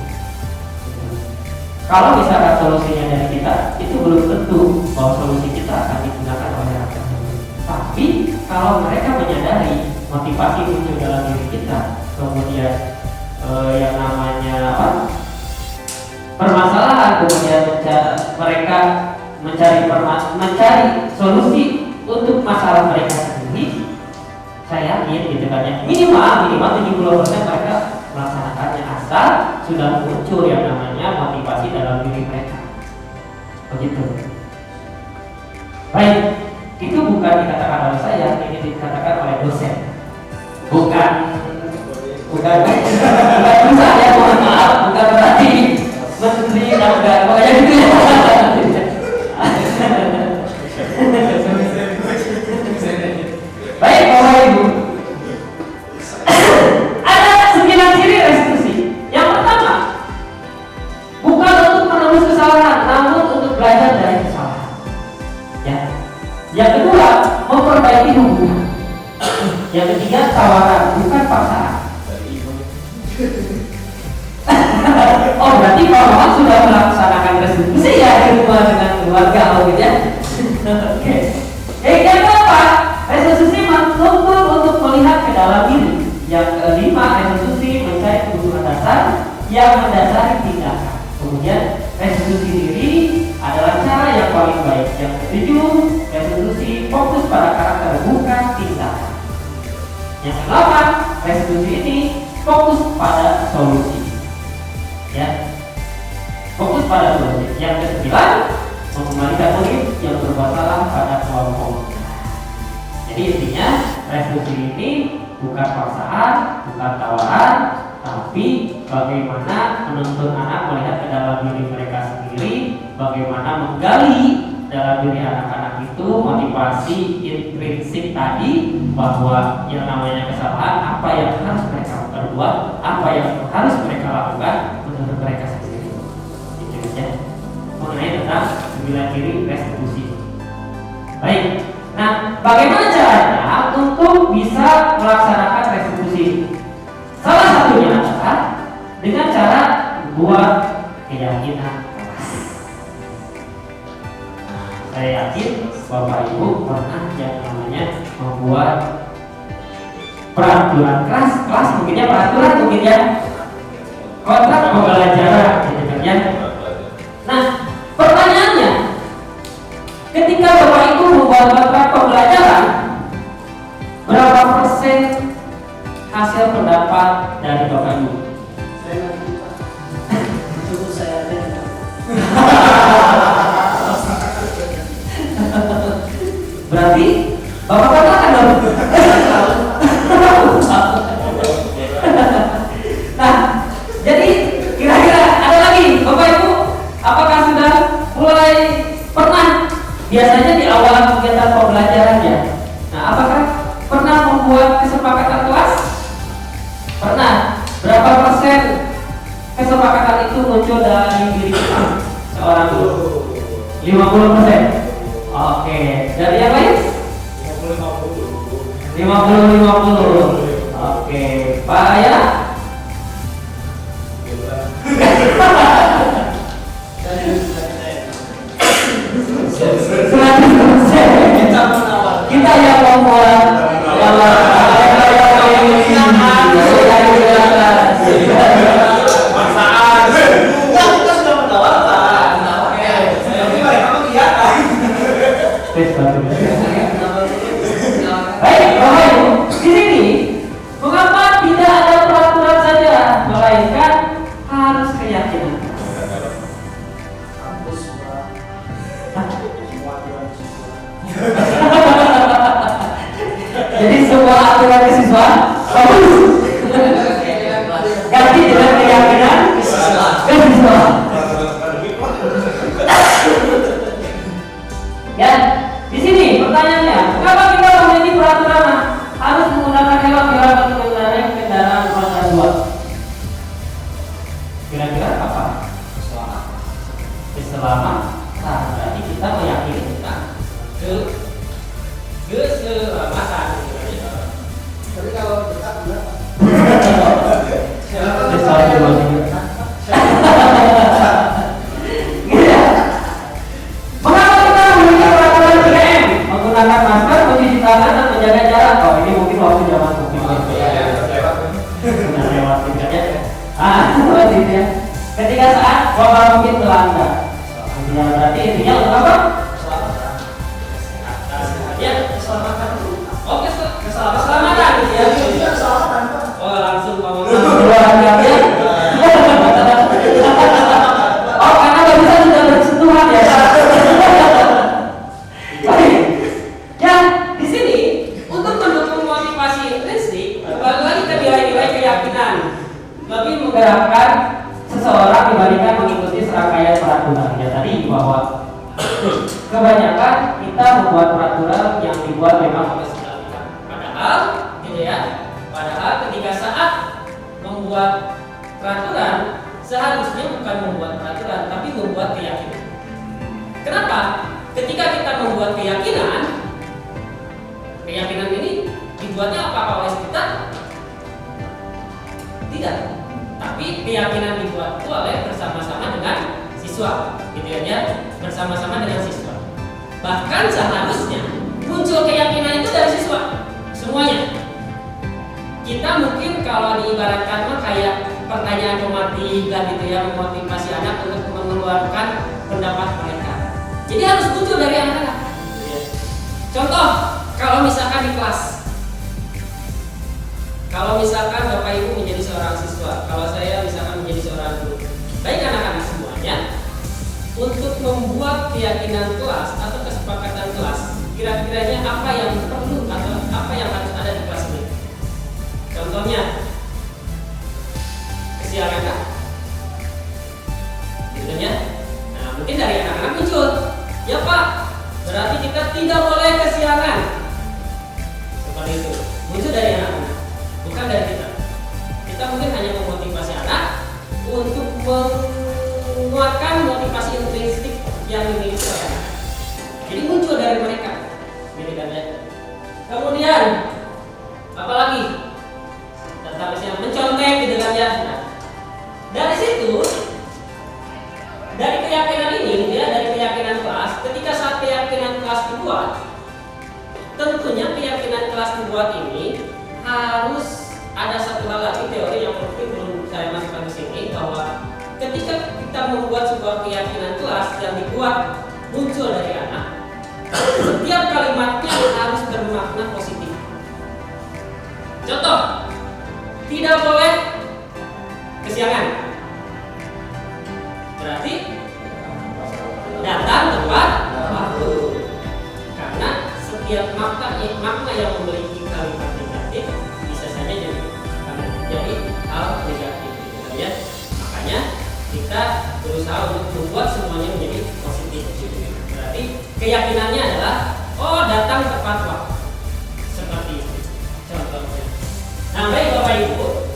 Kalau misalkan solusinya dari kita, itu belum tentu bahwa solusi kita akan digunakan oleh orang tersebut. Tapi kalau mereka menyadari motivasi muncul dalam diri kita, kemudian yang namanya apa? Permasalahan, kemudian mereka mencari solusi untuk masalah mereka sendiri, saya yakin gitu kan ya, minimal 70% mereka melaksanakannya asal sudah muncul yang namanya motivasi dalam diri mereka. Begitu. Baik, itu bukan dikatakan oleh saya, ini dikatakan oleh dosen. Bukan bisa ya, mohon maaf, bukan berarti menteri dan pokoknya gitu ya. Baik, Bapak Ibu. Ada 9 ciri restitusi. Yang pertama, bukan untuk menebus kesalahan, namun untuk belajar dari kesalahan. Ya. Yang kedua, memperbaiki hubungan. Yang ketiga, tawaran, bukan paksaan. Oh, berarti Pak Muhammad sudah melaksanakan restitusi ya di rumah dengan keluarga, gitu ya. Oke. Yang keempat, restitusi menuntut untuk melihat ke dalam diri. Yang kelima, restitusi mencari kebutuhan dasar yang mendasari tindakan. Kemudian restitusi diri adalah cara yang paling baik. Yang ketujuh, restitusi fokus pada karakter bukan tindakan. Yang kedelapan, restitusi ini fokus pada solusi. Ya, fokus pada solusi. Yang kesembilan, mengembalikan murid yang berbuat salah pada kelompok. Jadi intinya restitusi ini bukan paksaan, bukan tawaran, tapi bagaimana menuntun anak melihat ke dalam diri mereka sendiri, bagaimana menggali dalam diri anak-anak itu motivasi intrinsik tadi, bahwa yang namanya kesalahan, apa yang harus mereka perbuat, apa yang harus mereka lakukan menurut mereka sendiri. Itu ya mengenai tentang 9 ciri restitusi. Baik. Nah, bagaimana caranya untuk bisa melaksanakan restitusi? Salah satunya adalah dengan cara membuat keyakinan keras. Nah, saya yakin Bapak Ibu pernah yang namanya membuat peraturan kelas mungkin ya, peraturan mungkin ya, kontrak pembelajaran, gitu kan ya. Nah, pertanyaannya, ketika Bapak Ibu membuat kontrak pembelajaran, berapa persen hasil pendapat dari Bapak Ibu? Saya ngerti Pak. Cukup saya ada. Berarti Bapak katakan dong. Nah, jadi kira-kira ada lagi Bapak Ibu, apakah sudah mulai pernah biasanya di awal kegiatan pembelajarannya? Nah, apakah pernah membuat kesepakatan kelas? Pernah. Berapa persen kesepakatan itu muncul dari diri kita seorang guru? 50%. Oke. Dari yang lain? 50-50. Oke. Pak ya? Kita yang membuat baik, Bapak Ibu, di sini mengapa tidak ada peraturan pelajaran. Oh, ini mungkin waktu zaman COVID sudah lewat gitu ya. Seperti itu ya. Ketika saat wabah mungkin melanda, ya berarti intinya untuk apa? Ya, keselamatan. Oke, keselamatan ya. Oh, langsung ngomong luar biasa. Oh, karena barusan sudah bersentuhan ya. Baik. Ya, di sini untuk mendukung motivasi intrinsik, kembali lagi ke nilai-nilai keyakinan. Lebih menggerakkan seseorang dibandingkan mengikuti serangkaian peraturan. Ya tadi bahwa kebanyakan kita membuat peraturan yang dibuat memang oleh segala pihak. Padahal, gitu ya. Padahal ketika saat membuat peraturan, seharusnya bukan membuat peraturan, tapi membuat keyakinan. Kenapa? Ketika kita membuat keyakinan, keyakinan ini dibuatnya apa oleh kita? Tidak. Tapi keyakinan dibuat itu oleh bersama-sama dengan siswa, gitu ya, bersama-sama dengan siswa. Bahkan seharusnya muncul keyakinan itu dari siswa, semuanya. Kita mungkin kalau diibaratkan mah kayak pertanyaan pematikan gitu ya, memotivasi anak untuk mengeluarkan pendapat mereka. Jadi harus muncul dari anak-anak. Contoh, kalau misalkan di kelas, kalau misalkan Bapak Ibu menjadi seorang siswa, kalau saya misalkan menjadi seorang guru, baik anak-anak semuanya, untuk membuat keyakinan kelas atau kesepakatan kelas, kira-kiranya apa yang perlu atau apa yang harus ada di kelas ini? Contohnya, kesialan kan? Gitu ya. Nah, mungkin dari anak-anak muncul, ya Pak, berarti kita tidak boleh kesiangan. Seperti itu, muncul dari anak-anak, bukan dari kita. Kita mungkin hanya memotivasi anak untuk menguatkan motivasi intrinsik yang dimiliki oleh anak. Jadi muncul dari mereka, gitu kan ya. Kemudian, apalagi? Tentang yang mencontek gitu kan ya. Nah, dari situ, dari keyakinan ini gitu ya, dari keyakinan kelas, ketika saat keyakinan kelas dibuat, tentunya keyakinan kelas dibuat ini harus ada satu hal lagi teori yang mungkin belum saya masukkan di sini, bahwa ketika kita membuat sebuah keyakinan kelas yang dibuat muncul dari anak, setiap kalimatnya harus bermakna positif. Contoh, tidak boleh kesiangan. Berarti datang tepat waktu. Karena setiap makna yang memiliki kalimat negatif bisa saja jadi hal negatif, gitu ya. Makanya kita berusaha untuk membuat semuanya menjadi positif. Berarti keyakinannya adalah datang tepat waktu. Seperti itu. Contohnya. Nah, baik Bapak Ibu,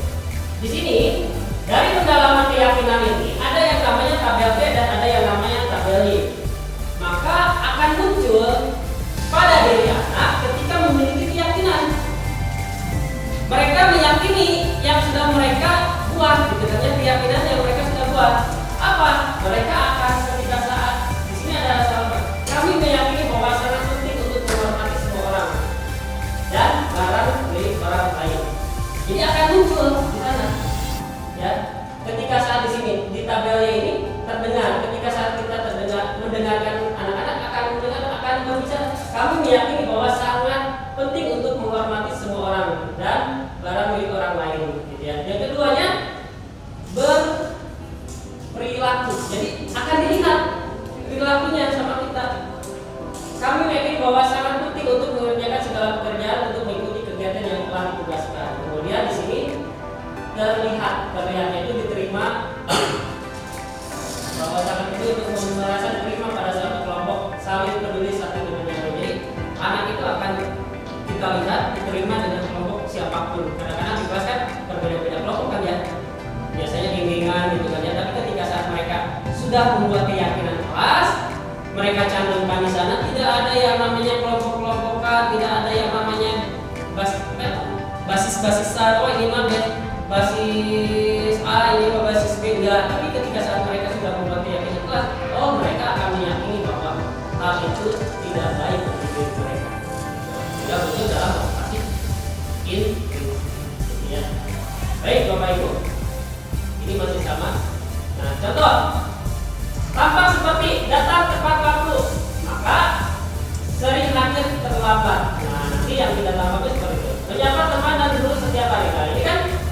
di sini dari pendalaman keyakinan ini ada yang namanya tabel B dan ada yang namanya tabel Y. Maka akan muncul pada diri anak ketika memiliki keyakinan. Mereka meyakini yang sudah mereka buat, gitu kan ya, keyakinan yang mereka sudah buat. Apa? Mereka akan ketika saat di sini ada salah. Kami meyakini bahwa sangat penting untuk menghormati semua orang dan barang milik orang lain. Jadi akan muncul di sana, ya. Ketika saat di sini di tabelnya ini terdengar, ketika saat kita mendengarkan anak-anak akan berbicara, kami meyakini bahwa sangat penting untuk menghormati semua orang dan barang milik orang lain, gitu ya. Yang keduanya berperilaku, jadi akan dilihat perilakunya sama kita. Kami meyakini bahwa sangat penting untuk mengerjakan segala pekerjaan untuk mengikuti kegiatan yang telah ditugaskan. Kemudian di sini terlihatnya itu diterima bahwa sangat penting untuk merasa diterima pada suatu kelompok, saling peduli satu dengan yang lain. Jadi anak itu akan kita lihat diterima dengan kelompok siapapun. Kadang-kadang di kelas kan berbeda-beda kelompok kan ya, biasanya geng-gengan gitu kan ya. Tapi ketika saat mereka sudah membuat keyakinan kelas, mereka cantumkan di sana, tidak ada yang namanya kelompok-kelompokan, tidak ada yang namanya basis-basisan. Oh ini mah basis A, ini mah basis B, enggak. Tapi ketika saat mereka sudah membuat keyakinan kelas, mereka akan meyakini bahwa hal itu tidak baik untuk diri mereka. Tidak betul dalam motivasi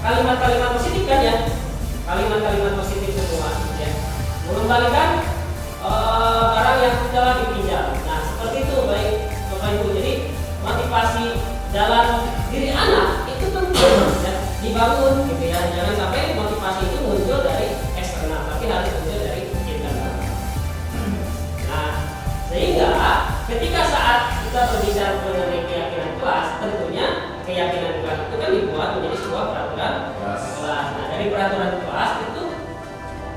kalimat-kalimat positif kan ya, kalimat-kalimat positif semua ya, mengembalikan barang yang telah dipinjam. Nah seperti itu baik Bapak Ibu. Jadi motivasi dalam diri anak itu penting ya, dibangun gitu ya. Jangan sampai motivasi itu muncul dari eksternal, tapi harus muncul dari internal. Nah sehingga ketika saat kita berbicara mengenai keyakinan kelas, tentunya keyakinan kelas itu kan dibuat menjadi sebuah peraturan kelas. Nah dari peraturan kelas itu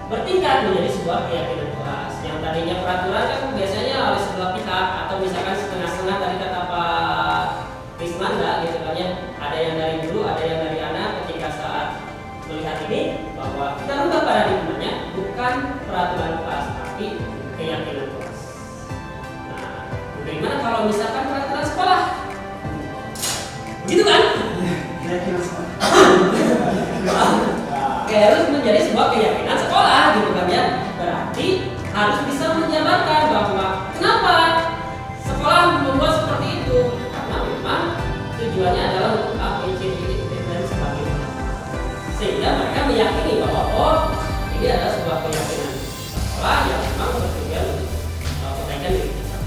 bertingkat menjadi sebuah keyakinan kelas. Yang tadinya peraturan kan biasanya oleh sebelah pihak, atau misalkan setengah-setengah tadi kata Pak Rismanda gitu kan ya, ada yang dari guru, ada yang dari anak. Ketika saat melihat ini bahwa kita rubah paradigmanya, bukan peraturan kelas tapi keyakinan kelas. Nah bagaimana kalau misalkan peraturan sekolah? Begitu kan? Harus menjadi sebuah keyakinan sekolah gitu kan ya. Berarti harus bisa menjabarkan bahwa kenapa sekolah membuat seperti itu, karena memang tujuannya adalah untuk dan sebagainya, sehingga mereka meyakini bahwa oh ini adalah sebuah keyakinan sekolah yang memang bertujuan untuk kebaikan diri kita.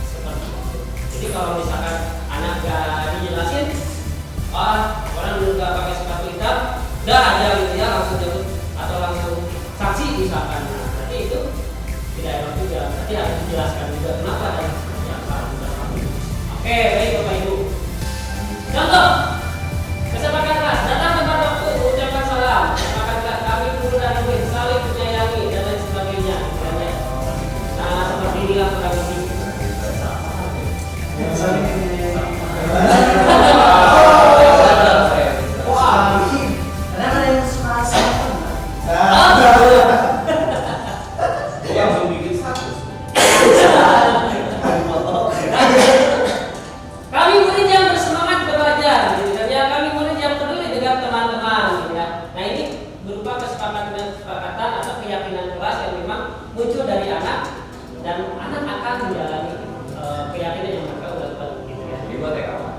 Seperti itu. Jadi kalau misalkan anak gak dijelasin, orang dulu gak pakai sepatu hitam, udah aja gitu ya, langsung jemput atau langsung saksi misalkan. Nah, berarti itu tidak enak juga. Berarti harus dijelaskan juga kenapa dan seperti apa. Oke, baik Bapak Ibu. Contoh, kesepakatan kelas, datang tepat waktu, ucapkan salam. Kesepakatan kelas, kami guru dan murid saling menyayangi dan lain sebagainya. Nah, seperti inilah kurang lebih. Kami murid yang bersemangat belajar, gitu kan ya. Kami murid yang peduli dengan teman-teman, gitu ya. Nah ini berupa kesepakatan atau keyakinan kelas yang memang muncul dari anak, dan anak akan menjalani keyakinan yang mereka udah buat, gitu ya. Jadi buat TK apa?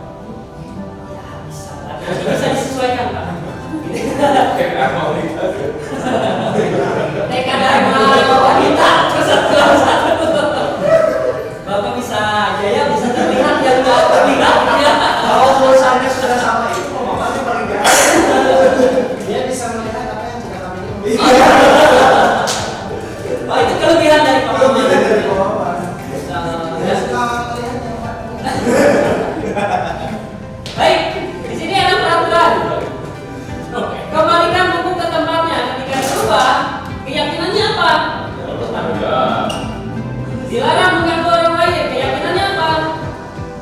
Ya bisa, nanti bisa disesuaikan Pak. TK mau nikah. TK dari mana wanita kelas satu. Bapak bisa aja ya, bisa terlihat yang nggak terlihat ya. Kalau tulisannya sudah sama itu, Mama sih paling gak. Dia bisa melihat apa yang sudah kami ini. Oh itu kelebihan dari Pak Mama. Dia suka melihat yang Pak. Baik, di sini ada peraturan. Kembalikan buku ke tempatnya. Ketika berubah, keyakinannya apa? Dilarang mengganggu orang lain. Keyakinannya apa?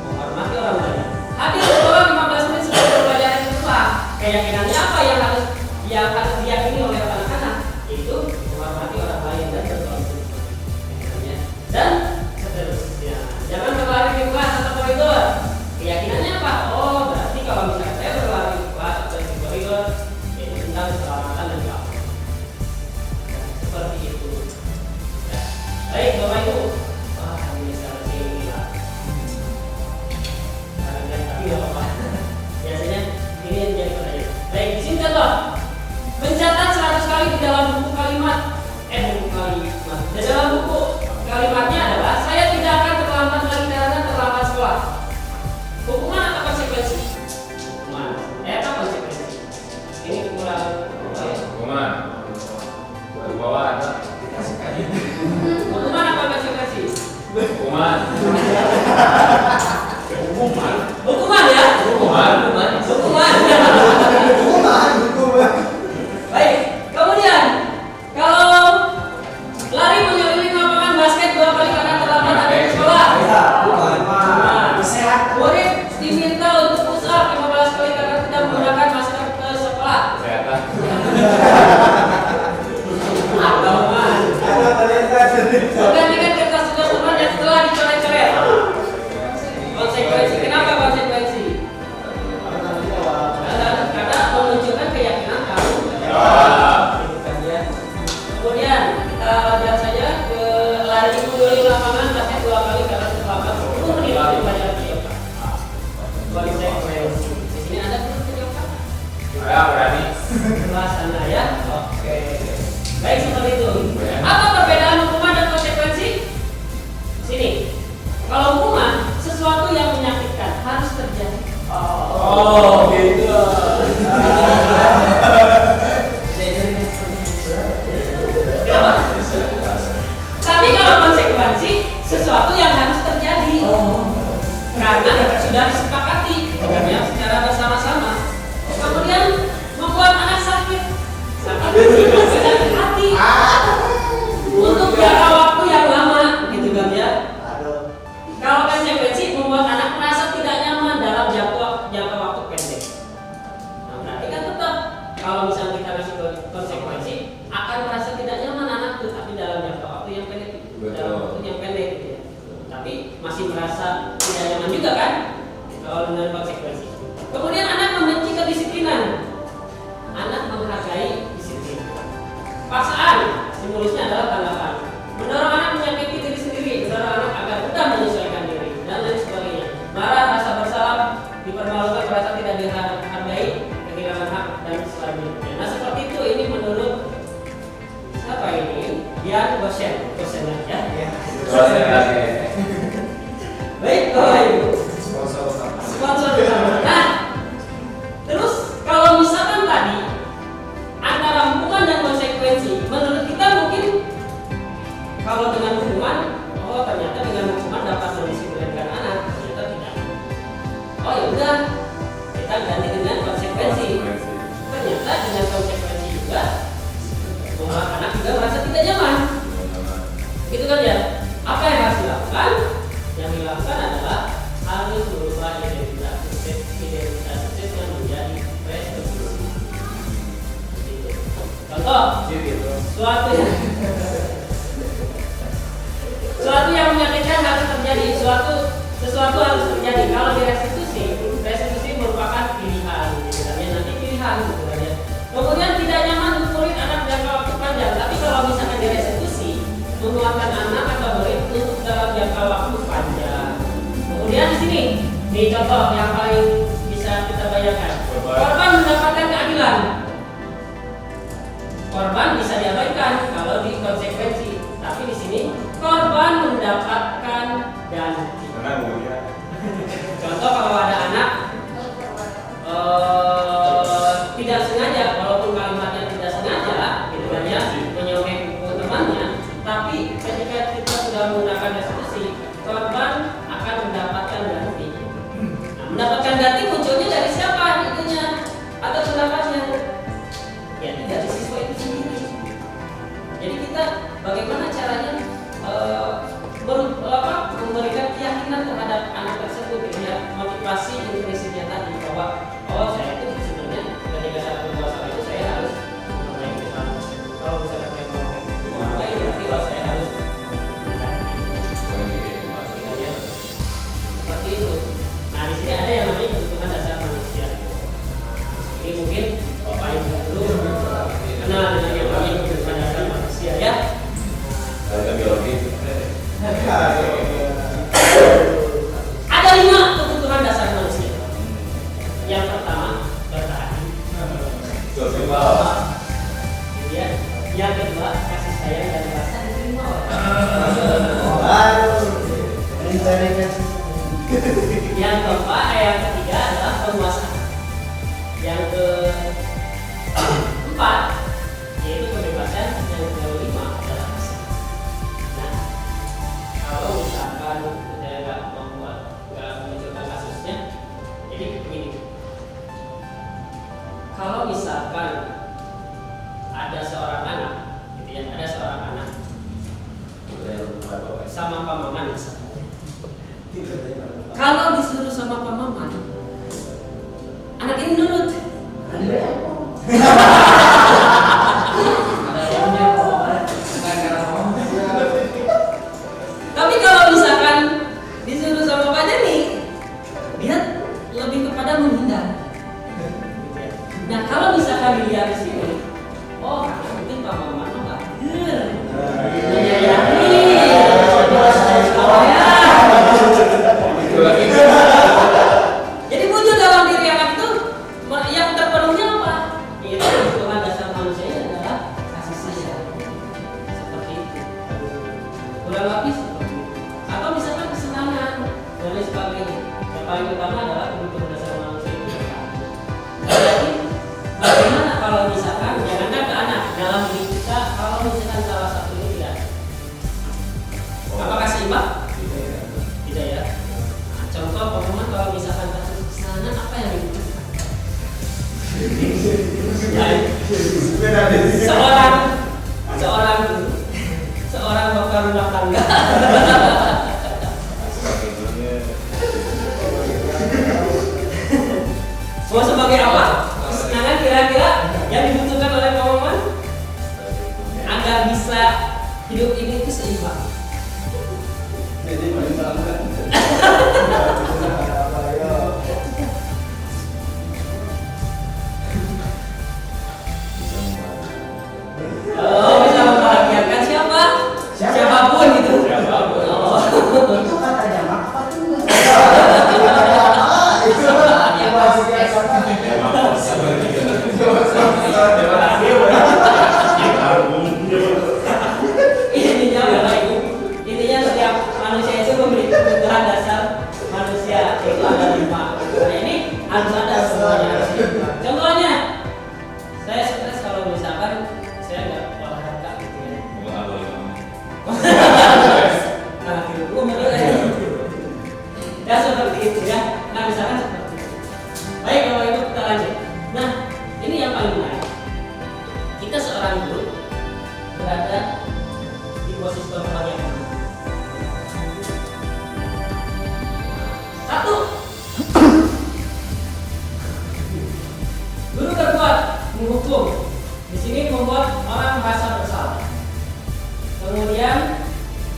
Menghormati orang lain. Hadir sekolah 15 menit sebelum pembelajaran sekolah. Keyakinannya apa yang harus diyakini oleh anak-anak? Itu menghormati orang lain dan berkontribusi. Dan seterusnya. Jangan berlari di kelas atau koridor. Keyakinannya apa? Oh, berarti kalau misalnya saya berlari di kelas atau di koridor, ini tentang keselamatan dan keamanan. Seperti itu. Ya. Baik, Bapak Ibu. Wah, ini sangat tinggi lah. Tapi nggak apa-apa. Biasanya ini yang jadi pertanyaan. Baik, di sini contoh. Mencatat 100 kali di dalam buku kalimat. Di dalam buku kalimatnya adalah saya tidak akan terlambat lagi karena terlambat sekolah. Hukuman atau konsekuensi? Hukuman. Apa konsekuensi? Ini kurang Hukuman. Di bawah ada. hukuman apa konsekuensi? Hukuman. Hukuman. Hukuman ya? Hukuman. Baik, kemudian kalau lari menyeliling lapangan basket 2 kali karena terlambat dari sekolah. Murid diminta untuk push up 15 kali karena tidak menggunakan masker ke sekolah. Kesehatan. Menggantikan kertas tugas teman yang telah dicoret-coret. Konsekuensi. Kenapa konsekuensi? Karena memunculkan keyakinan kamu. Kemudian kita lihat saja ke lari keliling lapangan basket 2 kali karena terlambat 10 menit untuk belajar video. Konsekuensi. Di sini ada penjawaban. Ya berani. Sebelah sana ya. Oke. Baik, seperti itu. Apa perbedaan hukuman dan konsekuensi? Sini. Kalau hukuman sesuatu yang menyakitkan harus terjadi. Oh, gitu. Kenapa? Tapi kalau konsekuensi sesuatu yang harus terjadi. Karena sudah disepakati ya, secara bersama-sama. Kemudian membuat anak sakit hati untuk jangka waktu yang lama, gitu kan ya. Kalau konsekuensi membuat anak merasa tidak nyaman dalam jangka waktu pendek. Nah, berarti kan tetap kalau misalnya kita kasih konsekuensi akan merasa tidak nyaman anak itu, tapi dalam jangka waktu yang pendek, dalam waktu yang pendek gitu ya. Tapi masih merasa tidak nyaman juga kan kalau dengan konsekuensi. Kemudian anak membenci kedisiplinan, anak menghargai disiplin. Paksaan, stimulusnya adalah tanggapan. Mendorong anak menyakiti diri sendiri, mendorong anak agar mudah menyesuaikan diri dan lain sebagainya. Marah, rasa bersalah, dipermalukan, merasa tidak dihargai, kehilangan hak dan selanjutnya. Nah seperti itu, ini menurut apa ini? Dian Gosen ya. Baik, Bapak Ibu. Sponsor utama. Nah, terus kalau misalkan tadi antara hukuman dan konsekuensi, menurut kita mungkin kalau dengan hukuman, oh ternyata dengan hukuman dapat mendisiplinkan anak, ternyata tidak. Oh ya udah, kita ganti dengan konsekuensi. Ternyata dengan konsekuensi juga membuat anak juga merasa tidak nyaman. Gitu kan ya? Apa yang harus dilakukan? Yang dilakukan adalah harus merubah identitas sukses yang menjadi prestasi. Gitu. Contoh, suatu yang menyakitkan harus terjadi, sesuatu harus terjadi. Kalau di restitusi merupakan pilihan, misalnya nanti pilihan, misalnya. Kemudian tidak nyaman untuk murid anak jangka waktu panjang, tapi kalau misalkan di restitusi menguatkan anak atau murid untuk dalam jangka waktu panjang. Kemudian di sini, di contoh yang paling bisa kita bayangkan, korban mendapatkan keadilan. Korban bisa diabaikan kalau di konsekuensi, tapi di sini korban mendapatkan ganti. Contoh kalau ada anak tidak sengaja, walaupun kalimatnya tidak sengaja, gitu kan ya, menyomek buku temannya, tapi ketika kita sudah menggunakan restitusi, korban akan mendapatkan ganti. Nah, mendapatkan ganti munculnya dari siapa itunya atau pendapatnya? Ya dari siswa itu sendiri. Jadi kita bagaimana caranya memberikan keyakinan terhadap anak tersebut, ya, motivasi intrinsiknya tadi bahwa saya itu sebenarnya ketika saya berpuasa itu saya harus memperbaiki kesalahan. Kalau misalnya saya mau memperbaiki, berarti saya harus seperti itu. Nah di sini ada yang namanya kebutuhan dasar manusia. Ini mungkin Bapak Ibu dulu kenal dengan yang namanya kebutuhan dasar manusia ya. Ada biologi. Ada 5 kebutuhan dasar manusia. Yang pertama bertahan. Kemudian yang kedua kasih sayang dan rasa diterima orang. Yang keempat, yang ketiga adalah penguasaan. Yang keempat yaitu kebebasan. Yang kelima adalah kasih. Nah, kalau misalkan saya nggak menunjukkan kasusnya, jadi begini. Kalau misalkan ada seorang anak, gitu ya, ada seorang anak sama pamangan misalnya. Kalau disuruh sama paman, anak ini nurut. Tapi kalau misalkan disuruh sama pamannya nih, dia lebih kepada menghindar. Nah kalau misalkan dilihat di sini, oh mungkin paman nggak jadi muncul dalam diri anak itu yang terpenuhnya apa? seorang bapak rumah tangga. Mau sebagai apa? Kesenangan kira-kira yang dibutuhkan oleh Paman agar bisa hidup ini itu seimbang. Oh, bisa membahagiakan siapa? Siapapun gitu. Oh. Itu katanya apa tuh? Intinya setiap manusia itu memiliki kebutuhan dasar manusia, itu ada 5. Nah ini harus ada semuanya. Contohnya, saya stres kalau misalkan saya nggak olahraga gitu ya. Nah, itu ya seperti itu ya. Nah misalkan seperti itu. Baik Bapak Ibu, kita lanjut. Nah ini yang paling menarik. Kita seorang guru berada di posisi tempat yang mana? Satu, guru berbuat menghukum. Di sini membuat orang merasa bersalah. Kemudian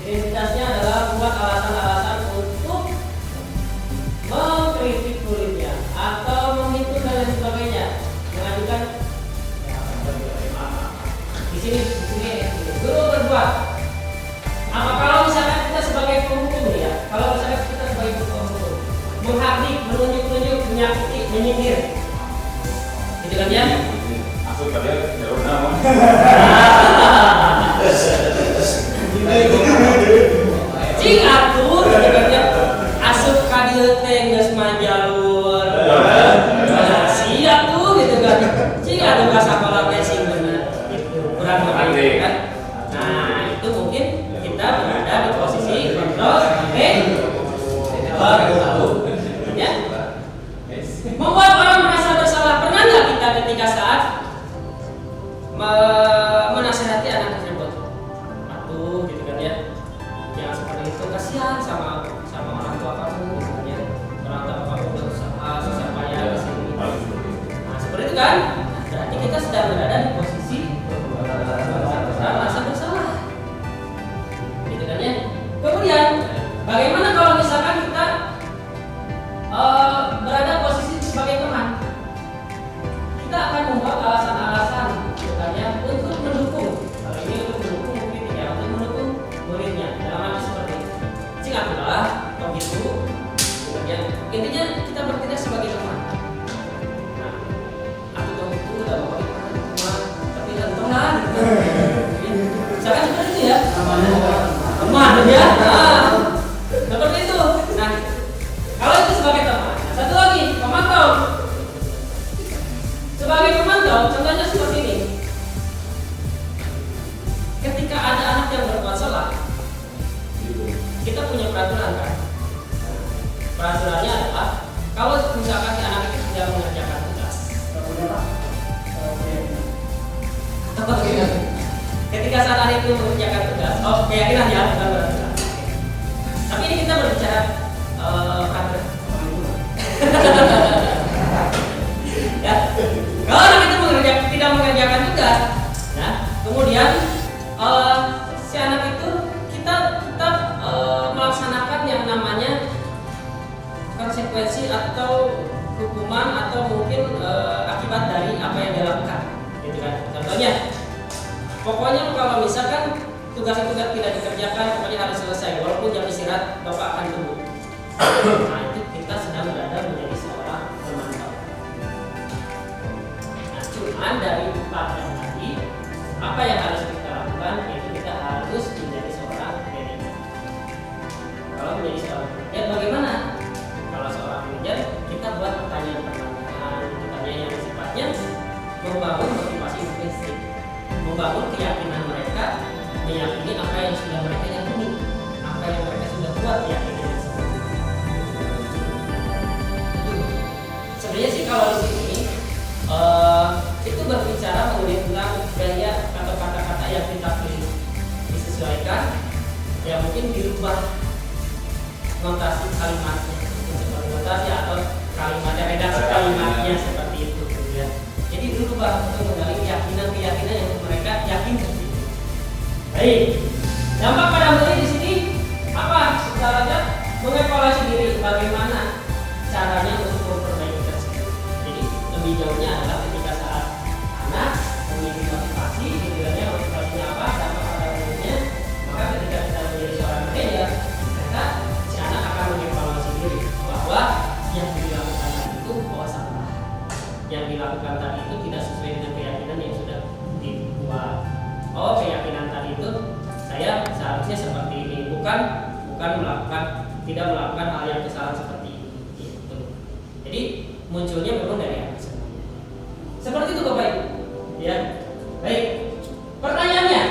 identitasnya adalah membuat alasan-alasan untuk mengkritik muridnya atau menghitung dan lain sebagainya, mengajukan di sini guru berbuat apa kalau misalkan kita sebagai penghukum ya, kalau misalkan kita sebagai penghukum menghardik, menunjuk-nunjuk, menyakiti, menyindir gitu kan ya. Maksud kalian jalur nama. Cing atuh gitu kan ya. Asup ka dieu teh geus majalur. Siap tuh gitu kan. Cing atuh ka sakola teh sing bener gitu. Kurang lebih kan. Nah, itu mungkin kita berada di posisi kontrol tahu ya. Membuat orang merasa bersalah. Pernah nggak kita ketika saat menasihati anak tersebut? Atuh gitu kan ya. Jangan seperti itu, kasihan sama orang tua kamu gitu kan ya. Orang tua kamu berusaha susah payah di sini. Nah, seperti itu kan? Berarti kita sedang berada di posisi merasa bersalah. Gitu kan ya. Kemudian bagaimana kalau misalkan kita berada posisi sebagai teman? Kita akan membuat alasan-alasan bukannya untuk mendukung. Kalau ini untuk mendukung mungkin ya, untuk mendukung muridnya. Dalam arti seperti itu. Singkatlah, begitu. Kemudian intinya kita bertindak sebagai teman. Nah, aku tahu itu udah bawa teman, tapi teman. Misalkan seperti itu ya. Teman ya. Nah, seperti itu. Nah, kalau itu sebagai teman. Nah, satu lagi, pemantau. Sebagai pemantau, contohnya seperti ini. Ketika ada anak yang berbuat salah, kita punya peraturan kan. Peraturannya adalah kalau misalkan si anak itu tidak mengerjakan tugas, ketika saat anak itu mengerjakan tugas, keyakinan ya, bukan peraturan. Tapi ini kita berbicara kader. Ya, kalau anak itu tidak mengerjakan tugas, nah kemudian si anak itu kita tetap melaksanakan yang namanya konsekuensi atau hukuman atau mungkin akibat dari apa yang dia lakukan, gitu kan? Contohnya, pokoknya kalau misalkan tugas-tugas tidak dikerjakan, pokoknya harus selesai, walaupun jam istirahat bapak akan tunggu. Nah itu kita sedang berada menjadi seorang pemantau. Nah cuman dari 4 yang tadi, apa yang harus kita lakukan? Yaitu kita harus menjadi seorang manajer. Kalau menjadi seorang manajer bagaimana? Kalau seorang manajer kita buat pertanyaan yang sifatnya membangun motivasi intrinsik, membangun keyakinan mereka, meyakini apa yang sudah mereka yakini, apa yang mereka sudah buat yakini. Sebenarnya sih kalau di sini itu berbicara mengenai tentang gaya atau kata-kata yang kita pilih, disesuaikan, ya mungkin dirubah notasi kalimatnya, seperti notasi atau kalimatnya, redaksi kalimatnya seperti itu ya. Jadi dirubah untuk menggali keyakinan yang mereka yakin seperti itu. Baik, dampak pada murid di sini apa? Sebenarnya mengevaluasi diri, bagaimana caranya untuk memperbaiki tersebut. Jadi lebih jauhnya adalah ketika saat anak memiliki motivasi, idealnya motivasinya apa, dampak pada muridnya, maka ketika kita menjadi seorang manajer, maka si anak akan mengevaluasi diri bahwa yang dilakukan tadi itu salah, yang dilakukan tadi itu tidak sesuai dengan keyakinan yang sudah dibuat. Keyakinan tadi itu saya seharusnya seperti ini, bukan tidak melakukan hal yang kesalahan seperti ini. Gitu. Jadi munculnya memang dari anak semuanya. Seperti itu Bapak Ibu. Ya. Baik. Pertanyaannya,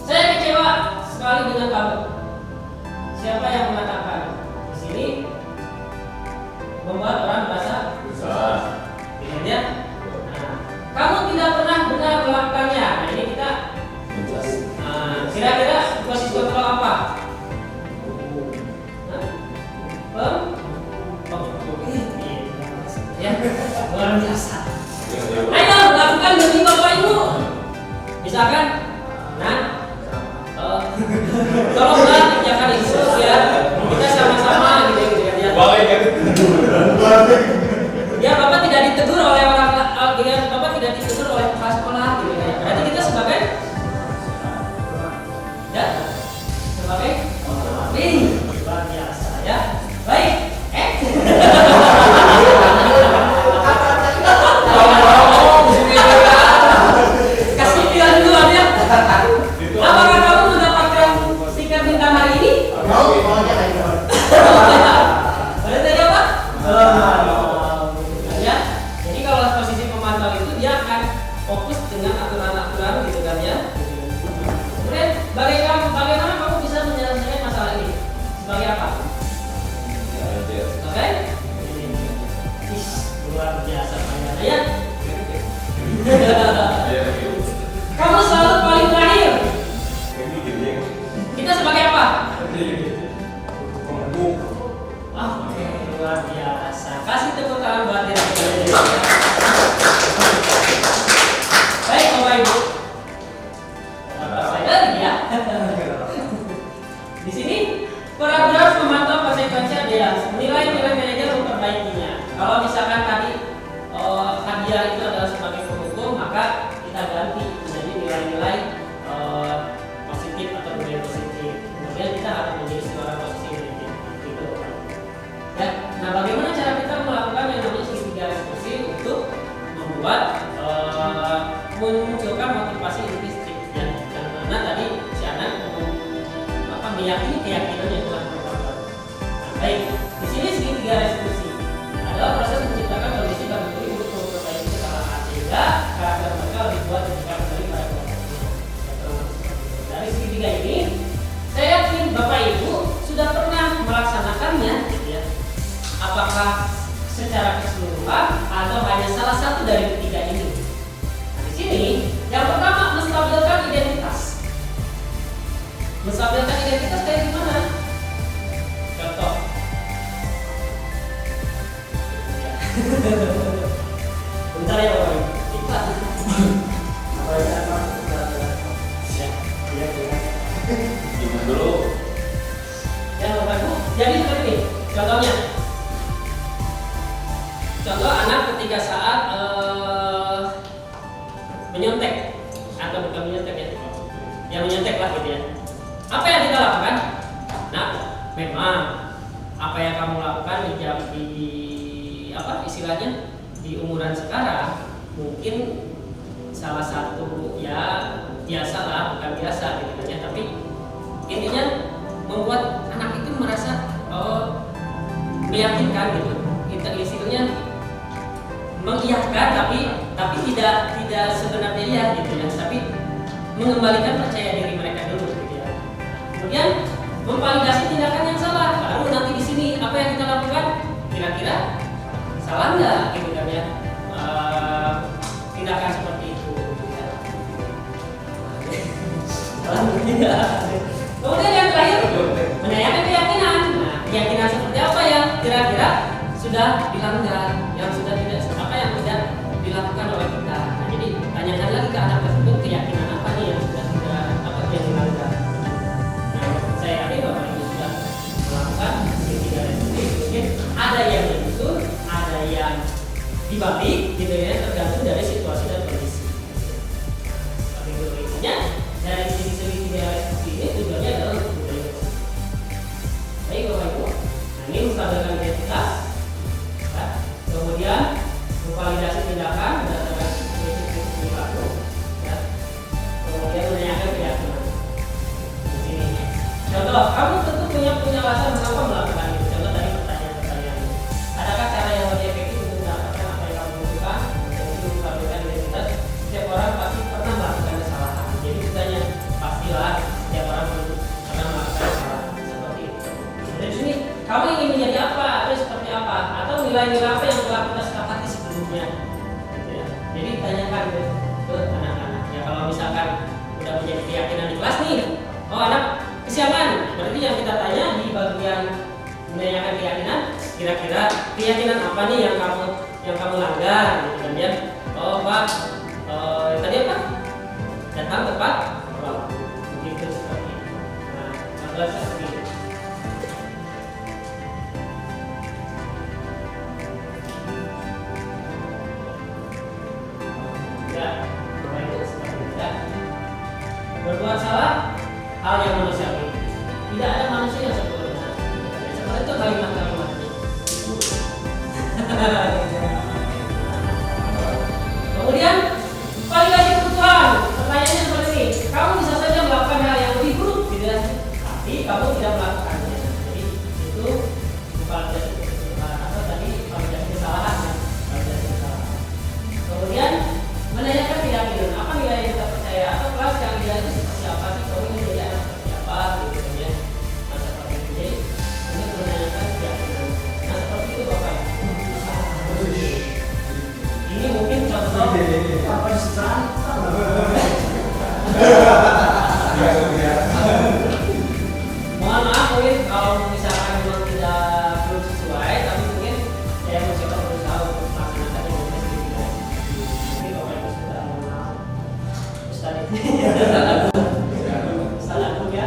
saya kecewa sekali dengan kamu. Siapa yang mengatakan di sini membuat orang merasa Besar. ya? Nah, kamu tidak pernah benar melakukannya. Nah, ini kita kira-kira posisi kontrol apa? Ya, luar biasa. Ayo lakukan demi Bapak Ibu. Misalkan, tolonglah kerjakan itu ya. Kita sama-sama gitu kan ya. Ya Bapak tidak ditegur oleh Bapak tidak ditegur oleh kepala sekolah gitu ya. Berarti kita sebagai luar biasa ya. Baik. Kasih pilihan duluan ya. Apakah kamu mendapatkan stiker bintang hari ini? Boleh tanya Pak? Ya. Jadi kalau posisi pemantau itu dia akan fokus dengan aturan-aturan gitu kan ya. Kemudian bagaimana kamu bisa menyelesaikan masalah ini? Sebagai apa? Oke? Luar biasa panjangnya ya. Kamu selalu paling terakhir. Kita sebagai apa? Oke, luar biasa. Kasih tepuk tangan buat diri sendiri. Baik Bapak Ibu. Saya lagi ya. Di sini paragraf memantau konsekuensi dia nilai-nilai manajer memperbaikinya. Kalau misalkan tadi hadiah itu adalah sebagai pendukung, maka kita ganti menjadi nilai-nilai positif atau budaya positif. Kemudian kita harus menjadi seorang positif gitu. Ya, nah bagaimana cara kita melakukan yang namanya segitiga eksekusi untuk membuat memunculkan motivasi intrinsik yang mana tadi si anak meyakini keyakinan yang telah ditetapkan. Nah, baik, di sini segitiga eksekusi adalah proses menciptakan kondisi bagi diri untuk memperbaiki kesalahan sehingga karakter mereka lebih kuat ketika kembali pada kelompoknya. Dari segitiga ini, saya yakin Bapak Ibu sudah pernah melaksanakannya, gitu ya. Apakah secara keseluruhan atau hanya salah satu dari ketiga ini? Nah, di sini yang pertama menstabilkan identitas. Menstabilkan identitas kayak gimana? Contoh. Bentar ya Bapak Ibu. Iklan. Gimana dulu? Ya Bapak Ibu. Jadi seperti ini. Contohnya. Contoh anak ketika saat menyontek atau bukan menyontek ya. Ya menyontek lah gitu ya. Apa yang kita lakukan? Nah, memang apa yang kamu lakukan istilahnya di umuran sekarang mungkin salah satu ya biasa lah, bukan biasa gitu kan ya, tapi intinya membuat anak itu merasa meyakinkan gitu. Kita istilahnya mengiyakan tapi tidak sebenarnya iya gitu ya, tapi mengembalikan percaya diri mereka dulu gitu ya. Kemudian memvalidasi tindakan yang salah. Baru nanti di sini apa yang kita lakukan kira-kira salah nggak gitu kan ya. dibalik gitu ya, tergantung dari situasi dan kondisi. Tapi intinya dari segi nilai seperti ini tujuannya adalah untuk budaya. Baik Bapak Ibu, nah ini menstabilkan identitas, ya. Kemudian memvalidasi tindakan berdasarkan prinsip-prinsip perilaku, ya. Kemudian menanyakan keyakinan. Di sini, contoh, kamu tentu punya alasan mengapa melakukan itu. Contoh dari pertanyaan-pertanyaan ini. Adakah cara yang lebih efektif untuk mendapatkan apa yang kamu butuhkan? Jadi menstabilkan identitas. Setiap orang pasti pernah melakukan kesalahan. Jadi ditanya, pastilah setiap orang pernah melakukan kesalahan seperti itu. Dari sini, kamu ingin menjadi apa atau seperti apa? Atau nilai-nilai apa yang telah kita sepakati sebelumnya? Gitu ya. Jadi tanyakan ke anak-anak. Ya kalau misalkan udah menjadi keyakinan di kelas nih, oh anak kesiapan. Berarti yang kita tanya di bagian menanyakan keyakinan, kira-kira keyakinan apa nih yang kamu langgar? Gitu kan ya. Oh Pak, tadi apa? Datang tepat waktu. Begitu seperti itu. Nah, contohnya seperti itu. Ya, Bapak Ibu seperti itu ya. Berbuat salah hal yang manusiawi. Tidak ada manusia yang sempurna. Seperti itu kalimat-kalimatnya. Kemudian validasi kebutuhan. Pertanyaannya seperti ini. Kamu bisa saja melakukan hal yang lebih buruk, tidak? Tapi kamu tidak melakukannya. Jadi itu validasi kebutuhan atau tadi validasi kesalahan ya. Validasi kesalahan. Kemudian menanyakan keyakinan. Apa nilai yang kita percaya? Atau kelas yang dia itu seperti apa sih? Kamu ini jadi anak seperti apa? Gitu kan ya. Nah seperti itu. Jadi ini menanyakan keyakinan. Nah seperti itu Bapak. Ini mungkin contoh apa secara mohon maaf mungkin kalau misalkan memang tidak belum sesuai, tapi mungkin saya mencoba berusaha untuk melaksanakan yang lebih ini Bapak Ibu sudah mengenal Ustaz ini Ustaz Agung ya.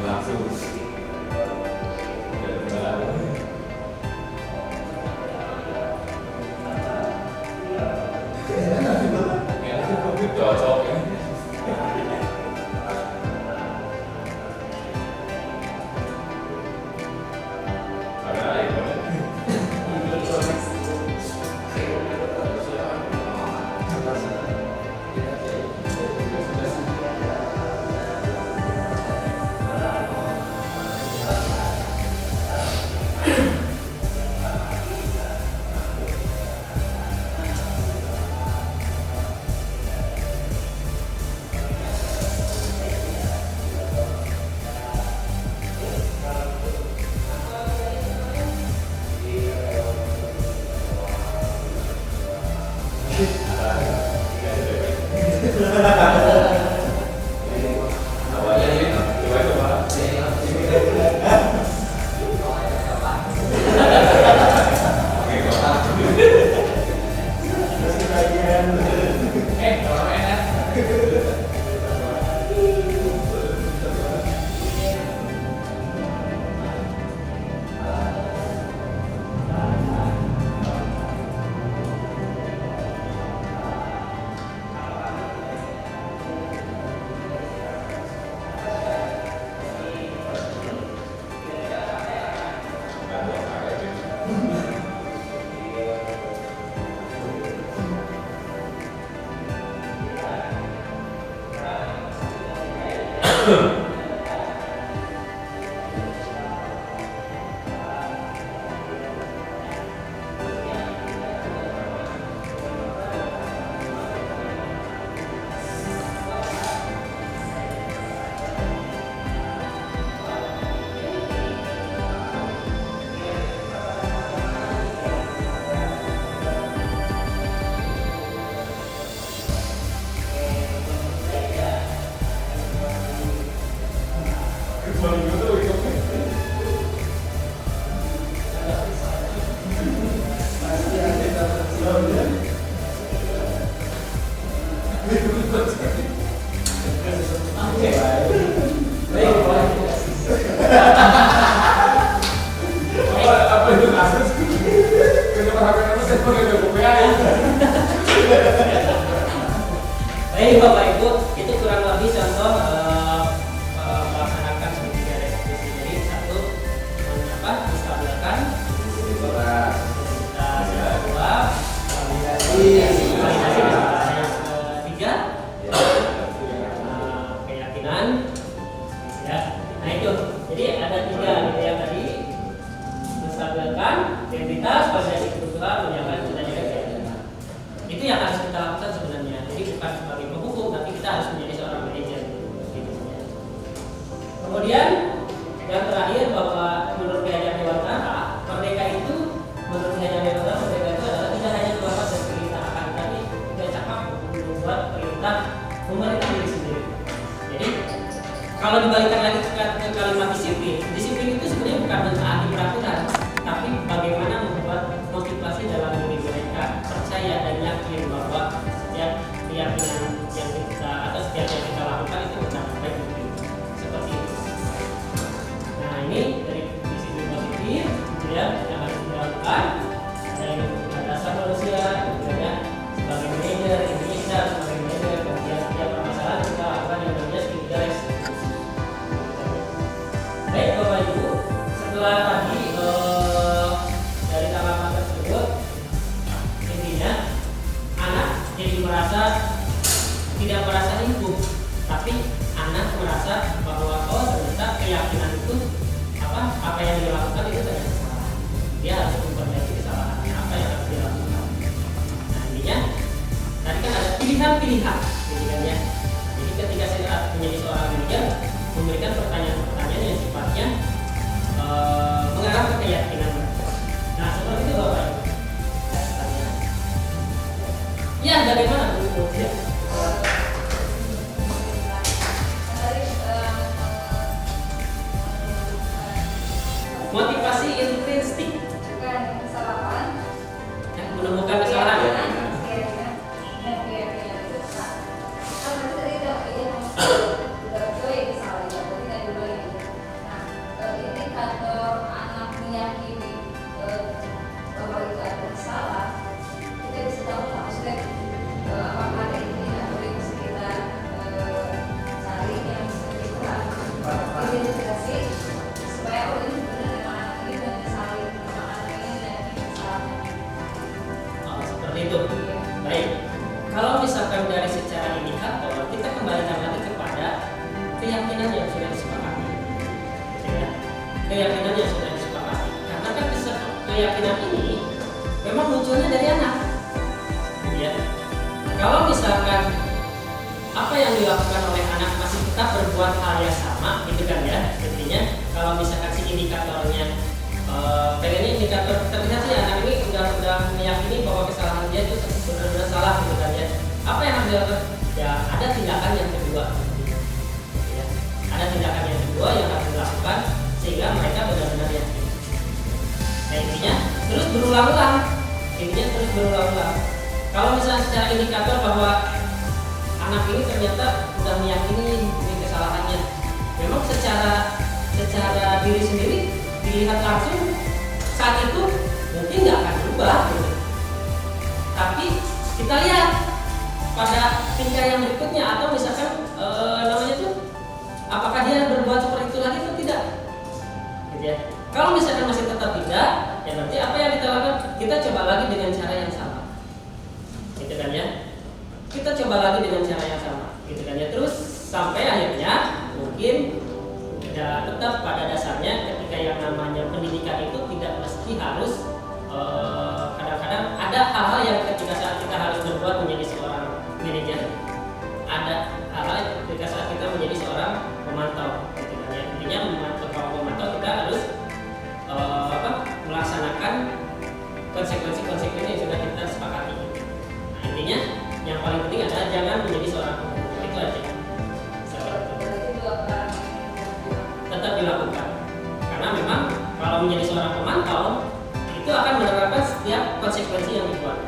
langsung cocok ya. Ada air Kalau itu kasus, kenapa HP kamu saya pakai WA ya? Baik Bapak Ibu, itu kurang lebih contoh melaksanakan segitiga restitusi. Jadi satu, menstabilkan, kedua, validasi, yang ketiga, keyakinan, ya. Nah itu, jadi ada tiga gitu ya tadi, menstabilkan, identitas, validasi kebutuhan, menjaga keyakinan. Itu yang harus kita lakukan sebenarnya. Jadi bukan sebagai penghukum, tapi kita harus menjadi seorang manajer. Gitu. Kemudian yang terakhir bahwa menurut Ki Dewan Tara, merdeka itu menurut Ki Dewan Tara merdeka itu adalah tidak hanya melakukan dan perintah akan, tapi tidak cakap membuat perintah memerintah diri sendiri. Jadi kalau dibalikan lagi ke kalimat disiplin, disiplin itu sebenarnya bukan mentaati peraturan, tapi bagaimana membuat motivasi dalam diri mereka percaya dan yakin bahwa setiap keyakinan yang kita atau setiap yang kita lakukan itu benar baik seperti itu. Nah ini dari disiplin positif, kemudian yang harus kita lakukan ada yang dasar manusia, kemudian sebagai manajer, intinya kita harus sebagai manajer, kemudian setiap permasalahan kita lakukan yang namanya segitiga restitusi. Baik Bapak Ibu, setelah tadi dari tanggapan tersebut, intinya anak jadi merasa tidak merasa hidup, tapi anak merasa bahwa oh ternyata keyakinan itu apa yang dilakukan itu ternyata salah. Dia harus memperbaiki kesalahannya apa yang harus dilakukan. Nah intinya tadi kan ada pilihan-pilihan, gitu kan ya. Jadi ketika saya menjadi seorang manajer, memberikan pertanyaan-pertanyaan yang sifatnya mengarah ke keyakinan mereka. Nah seperti itu Bapak Ibu. Ya bagaimana Bu? Ya. Motivasi intrinsik yang menemukan kesalahan. Itu baik. Kalau misalkan dari secara indikator, kita kembalikan lagi kepada keyakinan yang sudah disepakati, ya. Keyakinan yang sudah disepakati. Karena kan keyakinan ini memang munculnya dari anak, ya. Kalau misalkan apa yang dilakukan oleh anak masih tetap berbuat hal yang sama, gitu kan ya. Intinya kalau misalkan si indikatornya pengennya indikator terlihat sih anak ini udah meyakini bahwa kesalahan dia itu benar-benar salah gitu kan ya. Apa yang harus dilakukan? Ya ada tindakan yang kedua, ya. Ada tindakan yang kedua yang harus dilakukan sehingga mereka benar-benar yakin. Nah intinya terus berulang-ulang, Kalau misalnya secara indikator bahwa anak ini ternyata sudah meyakini ini kesalahannya, memang secara diri sendiri dilihat langsung saat itu mungkin nggak akan berubah gitu. Tapi kita lihat pada tingkat yang berikutnya atau misalkan namanya tuh apakah dia berbuat seperti itu lagi atau tidak gitu ya. Kalau misalkan masih tetap tidak, ya berarti apa yang kita lakukan, kita coba lagi dengan cara yang sama gitu kan ya. Kita coba lagi dengan cara yang sama gitu kan ya. Terus sampai akhirnya mungkin ya tetap pada dasarnya ketika yang namanya pendidikan itu tidak mesti harus kadang-kadang ada hal-hal yang ketika saat kita harus berbuat menjadi seorang manajer, ada hal-hal ketika saat kita menjadi seorang pemantau gitu kan ya. Intinya kalau pemantau kita harus melaksanakan konsekuensi yang sudah kita sepakati. Nah intinya yang paling penting adalah jangan menjadi seorang pemantau, itu aja. Tetap dilakukan karena memang kalau menjadi seorang pemantau itu akan menerapkan setiap konsekuensi yang dibuat.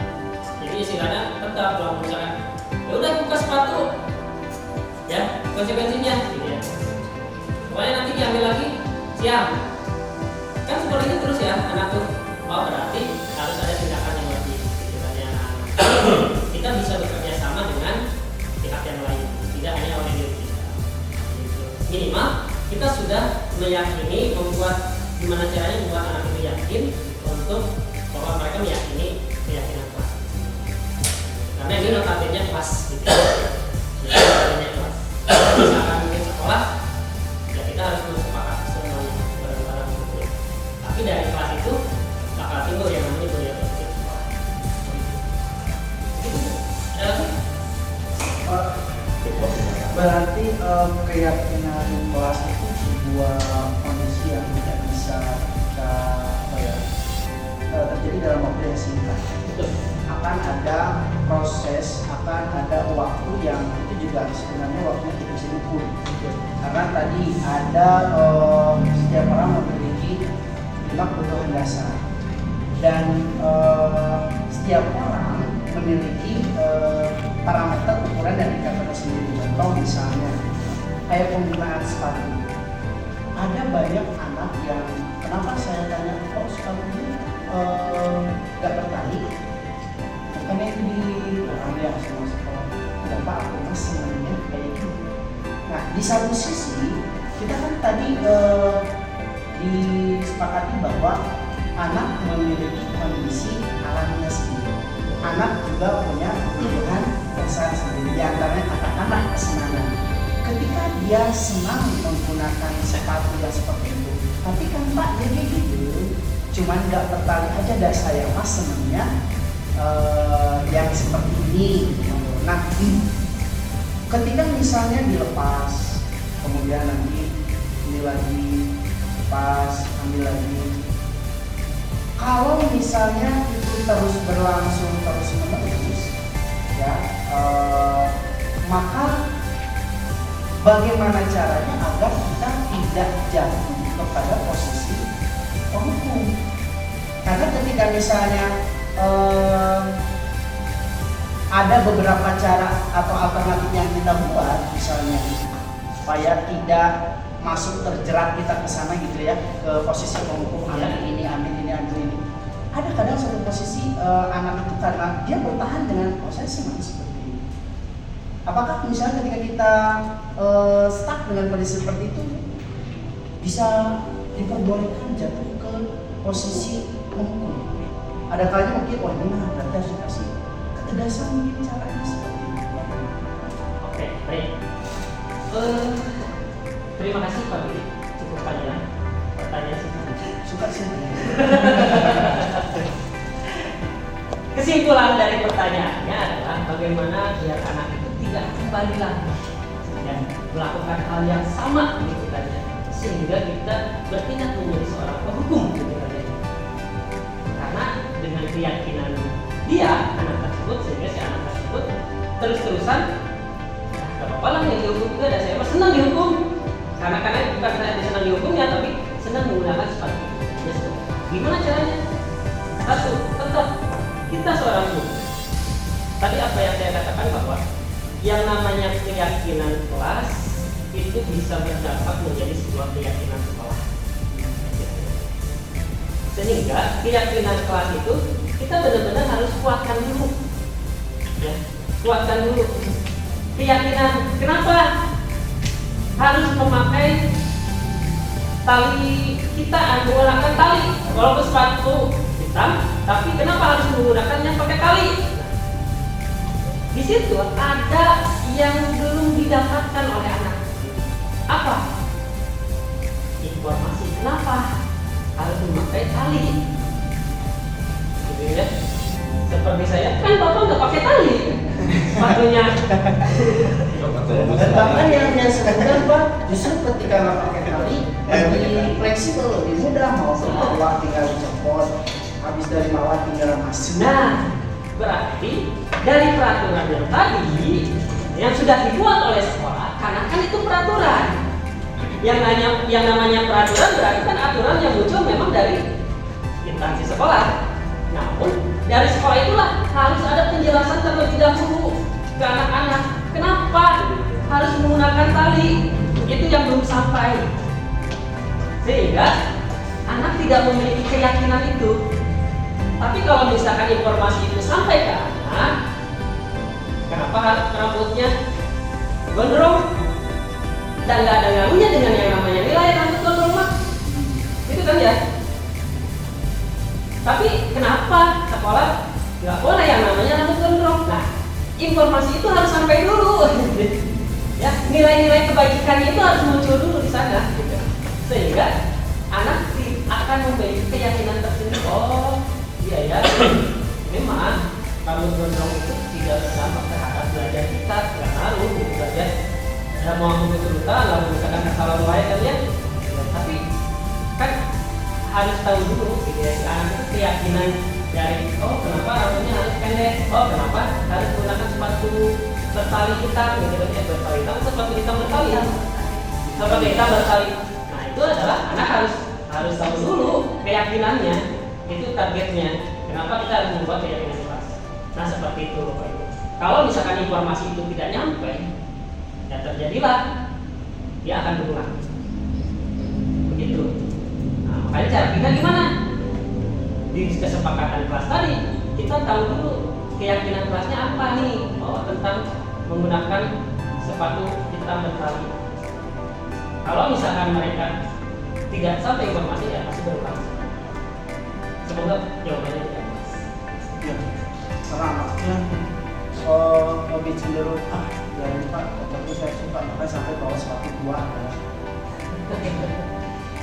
Jadi istilahnya tetap kalau misalkan ya udah buka sepatu ya konsekuensinya gitu ya, pokoknya nanti diambil lagi siang kan seperti itu terus ya anak tuh, oh berarti harus ada tindakan yang lebih istilahnya. Kita bisa bekerja sama dengan pihak yang lain, tidak hanya oleh diri kita. Gitu. Minimal kita sudah meyakini, membuat gimana caranya membuat anak itu yakin untuk bahwa mereka meyakini keyakinan kelas. Karena ini notabene kelas gitu. Jadi notabene kelas. Misalkan mungkin sekolah, ya kita harus sepakat semuanya bareng-bareng gitu. Tapi dari kelas itu bakal timbul yang namanya budaya positif sekolah. Gitu. Ada lagi? Berarti keyakinan kelas itu sebuah kondisi yang tidak bisa kita terjadi dalam waktu yang singkat. Betul. Akan ada proses, akan ada waktu yang itu juga sebenarnya waktunya tidak bisa diukur. Karena tadi ada setiap orang memiliki 5 kebutuhan dasar dan setiap orang memiliki parameter ukuran dan indikator sendiri. Contoh misalnya kayak penggunaan sepatu. Ada banyak anak yang kenapa saya tanya, oh sepatunya nggak bertali? Bukannya itu dilarang ya sama sekolah? Tidak Pak, aku mas senangnya kayak gitu. Nah di satu sisi kita kan tadi disepakati bahwa anak memiliki kondisi alaminya sendiri. Anak juga punya kebutuhan dasar sendiri, di antaranya katakanlah kesenangan. Ketika dia senang menggunakan sepatu yang seperti itu, tapi kan Pak jadi gitu, cuman nggak bertali aja dah saya mas senangnya yang seperti ini. Nah, ketika misalnya dilepas, kemudian nanti ini lagi lepas, ambil lagi. Kalau misalnya itu terus berlangsung terus menerus, ya, maka bagaimana caranya agar kita tidak jatuh kepada posisi penghukum? Karena ketika misalnya ada beberapa cara atau alternatif yang kita buat, misalnya supaya tidak masuk terjerat kita ke sana gitu ya, ke posisi penghukum, ambil ini, ambil ini, ambil ini. Ada kadang satu posisi anak itu karena dia bertahan dengan saya senang seperti ini. Apakah misalnya ketika kita stuck dengan kondisi seperti itu bisa diperbolehkan jatuh ke posisi penghukum? Ada kalanya mungkin oh ini mah berarti harus dikasih ketegasan, mungkin caranya seperti itu. Oke, baik. Terima kasih Pak Billy, cukup panjang pertanyaan sih. Suka sih. Kesimpulan dari pertanyaannya adalah bagaimana biar anak itu tidak kembali lagi dan melakukan hal yang sama gitu kan, sehingga kita bertindak menjadi seorang penghukum gitu kan. Karena dengan keyakinan dia anak tersebut, sehingga si anak tersebut terus-terusan gak apa-apa lah yang dihukum juga, dan saya senang dihukum karena bukan saya senang dihukumnya, tapi senang menggunakan sepatu. Yes, gimana caranya? Satu, tetap kita seorang guru. Tadi apa yang saya katakan bahwa yang namanya keyakinan kelas itu bisa berdampak menjadi sebuah keyakinan sekolah. Sehingga keyakinan kelas itu kita benar-benar harus kuatkan dulu. Ya, kuatkan dulu. Keyakinan, kenapa harus memakai tali kita, menggunakan tali walaupun sepatu hitam, tapi kenapa harus menggunakannya pakai tali? Di situ ada yang belum didapatkan oleh anak. Apa? Informasi kenapa harus memakai tali? Gitu ya. Seperti saya, kan bapak nggak pakai tali sepatunya. Dan bahkan yang sebutkan Pak, justru ketika nggak pakai tali lebih fleksibel, lebih mudah, mau ke bawah tinggal dicopot, habis dari bawah tinggal masuk. Nah, berarti dari peraturan yang tadi yang sudah dibuat oleh sekolah, karena kan itu peraturan. Yang namanya peraturan berarti kan aturan yang muncul memang dari instansi sekolah. Namun dari sekolah itulah harus ada penjelasan terlebih dahulu ke anak-anak. Kenapa harus menggunakan tali? Itu yang belum sampai. Sehingga anak tidak memiliki keyakinan itu. Tapi kalau misalkan informasi itu sampai ke anak, kenapa rambutnya gondrong? Dan nggak ada ngaruhnya dengan yang namanya nilai rambut gondrong mah, gitu kan ya? Tapi kenapa sekolah nggak boleh yang namanya rambut gondrong? Nah, informasi itu harus sampai dulu. Ya, nilai-nilai kebaikannya itu harus muncul dulu di sana, gitu. Sehingga anak akan memiliki keyakinan tersendiri. Oh, iya ya, memang rambut gondrong itu tidak sama terhadap belajar kita, nggak ngaruh gitu belajar. Ya mau kesulitan, lalu misalkan kesalahan lain kan ya. Tapi kan harus tahu dulu gitu ya, si anak itu keyakinan dari kenapa rambutnya harus pendek, kenapa harus menggunakan sepatu bertali hitam gitu kan ya, bertali hitam, sepatu hitam bertali ya, sepatu hitam bertali. Nah itu adalah anak harus tahu dulu keyakinannya, itu targetnya. Kenapa kita harus membuat keyakinan kelas? Nah seperti itu Bapak Ibu. Kalau misalkan informasi itu tidak nyampe, ya terjadilah dia akan berulang. Begitu. Nah, makanya cara kita gimana? Di kesepakatan kelas tadi kita tahu dulu keyakinan kelasnya apa nih, tentang menggunakan sepatu hitam bertali. Kalau misalkan mereka tidak sampai informasi ya pasti berulang. Semoga jawabannya tidak jelas. Ya, serangannya lebih cenderung ya Pak, tapi saya suka makanya sampai bawa sepatu buah ya.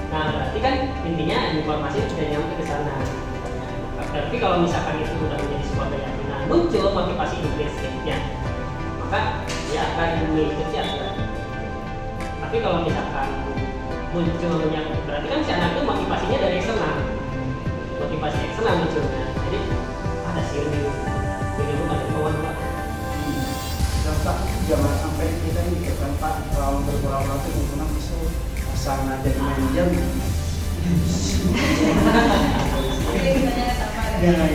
Nah berarti kan intinya informasi sudah nyampe ke sana. Tapi kalau misalkan itu sudah menjadi sebuah keyakinan, muncul motivasi intrinsiknya, maka dia akan mengikuti aturan. Tapi kalau misalkan munculnya, berarti kan si anak itu motivasinya dari eksternal, motivasi eksternal munculnya. Jadi ada sini bukan dari bawah Pak. Dan Pak, jangan sampai kita ini kan Pak, kalau berkurang waktu menggunakan itu asal jadi manajer.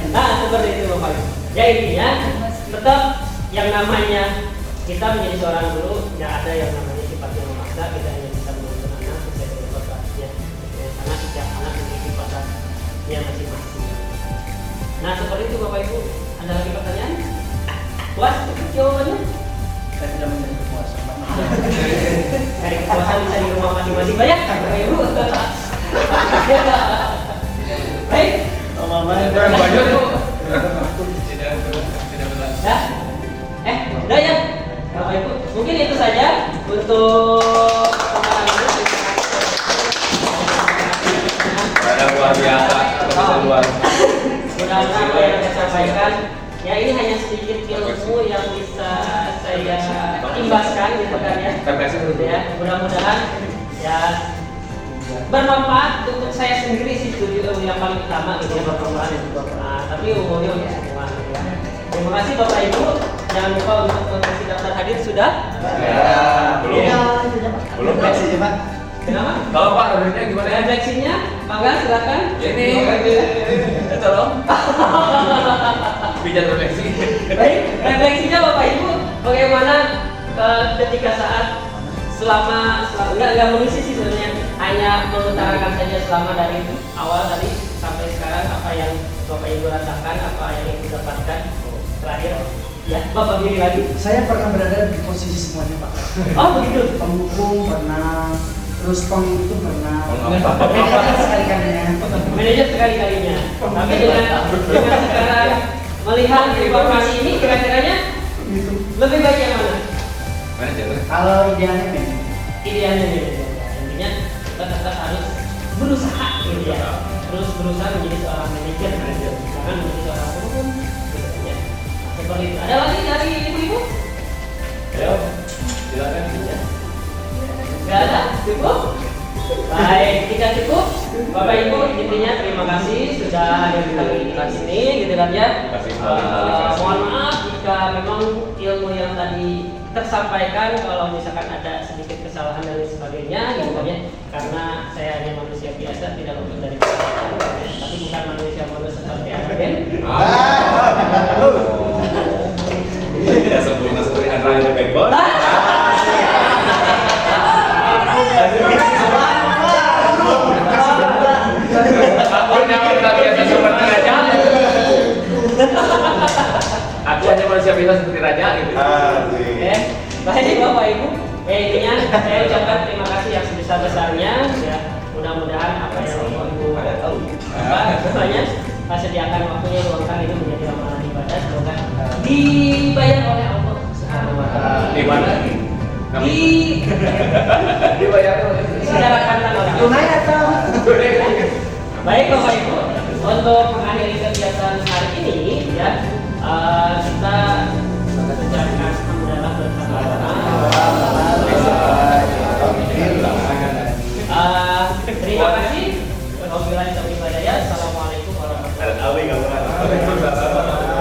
Nah seperti itu Bapak Ibu. Ya intinya tetap yang namanya kita menjadi seorang guru tidak ada yang namanya sifat yang memaksa. Kita hanya bisa menuntun anak sesuai dengan batasnya, karena setiap anak memiliki batasnya masing-masing. Nah seperti itu Bapak Ibu. Ada lagi pertanyaan? Puas jawabannya? Saya tidak menjadi kepuasan. Dari kepuasan bisa di rumah masing-masing banyak Bapak Ibu. Baik. Kurang banyak tuh. Ya, udah ya, Bapak Ibu. Mungkin itu saja untuk Ada luar biasa, luar. mudah-mudahan apa yang saya sampaikan, ya ini hanya sedikit ilmu yang bisa saya imbaskan gitu kan ya. Ya, mudah-mudahan ya bermanfaat untuk saya sendiri sih, itu yang paling utama gitu ya, bermanfaat itu. Nah, tapi umumnya untuk semua gitu ya. Terima kasih Bapak Ibu. Jangan lupa untuk mengisi daftar hadir sudah. Belum fleksi Pak. Kenapa? Kalau Pak hadirnya gimana? Refleksinya, Mangga silakan. Ini, tolong. Pijat refleksi. Baik, refleksinya Bapak Ibu, bagaimana ketika saat selama nggak mengisi sih sebenarnya, hanya mengutarakan saja selama dari awal tadi sampai sekarang apa yang Bapak Ibu rasakan, apa yang Ibu dapatkan terakhir. Ya, Bapak pilih lagi. Saya pernah berada di posisi semuanya Pak. Oh begitu. Penghukum pernah, terus itu pernah. Apa? Sekali-kalinya. Manajer sekali-kalinya. Tapi dengan sekarang melihat informasi ini, kira-kiranya lebih baik yang mana? Manajer. Kalau idealnya memang. Idealnya manajer. Intinya kita tetap harus berusaha gitu ya. Terus berusaha menjadi seorang manajer, jangan menjadi seorang penghukum. Gitu ya. Seperti itu. Ada lagi dari ibu-ibu? Ayo, silakan ya. Gak ada? Cukup? Baik, jika cukup, Bapak Ibu intinya terima kasih sudah hadir di sini gitu kan ya. Mohon maaf jika memang ilmu yang tadi tersampaikan kalau misalkan ada sedikit kesalahan dan lain sebagainya gitu kan ya, karena saya hanya manusia biasa, tidak lebih dari kesalahan, tapi bukan manusia seperti Aden. Tidak sempurna seperti Andra yang backbone. kita seperti raja gitu. Ya, baik Bapak Ibu. Intinya saya ucapkan terima kasih yang sebesar-besarnya. Ya, mudah-mudahan apa yang Ibu namanya sediakan waktunya luangkan itu menjadi amalan ibadah. Semoga dibayar oleh Allah Subhanahu wa Ta'ala. Di mana? Dibayar secara kantong orang. Tunai atau Baik Bapak Ibu, untuk mengakhiri kegiatan hari ini ya kita ucapkan alhamdulillah bersama-sama. Terima kasih. Wabillahi taufiq wal hidayah. Assalamualaikum warahmatullahi wabarakatuh.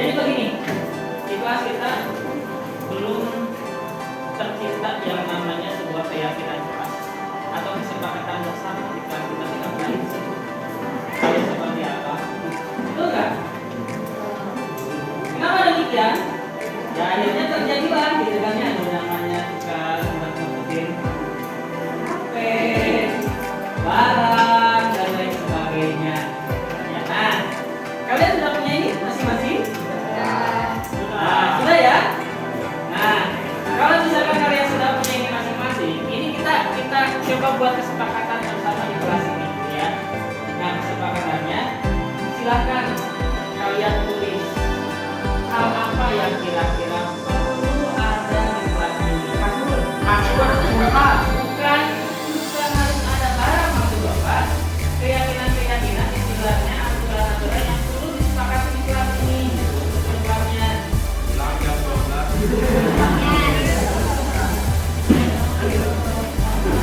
Jadi begini, ikhlas kita belum tercipta yang namanya sebuah keyakinan keras atau kesepakatan bersama di kelas kita tidak lain saya seperti apa, betul kan? Kenapa demikian? Ya akhirnya terjadilah gitu kan ya namanya kita ngikutin HP, barang dan lain sebagainya. Ya kan? Kalian sudah punya ini masing-masing? Nah, sudah ya? Nah, kalau misalkan kalian sudah punya ini masing-masing, ini kita coba buat kesepakatan bersama di kelas ini ya. Nah, kesepakatannya silakan kalian tulis hal apa yang kira-kira perlu ada di kelas ini. Bukan harus ada barang maksud Bapak. Keyakinan istilahnya aturan-aturan yang perlu disepakati di kelas ini. Contohnya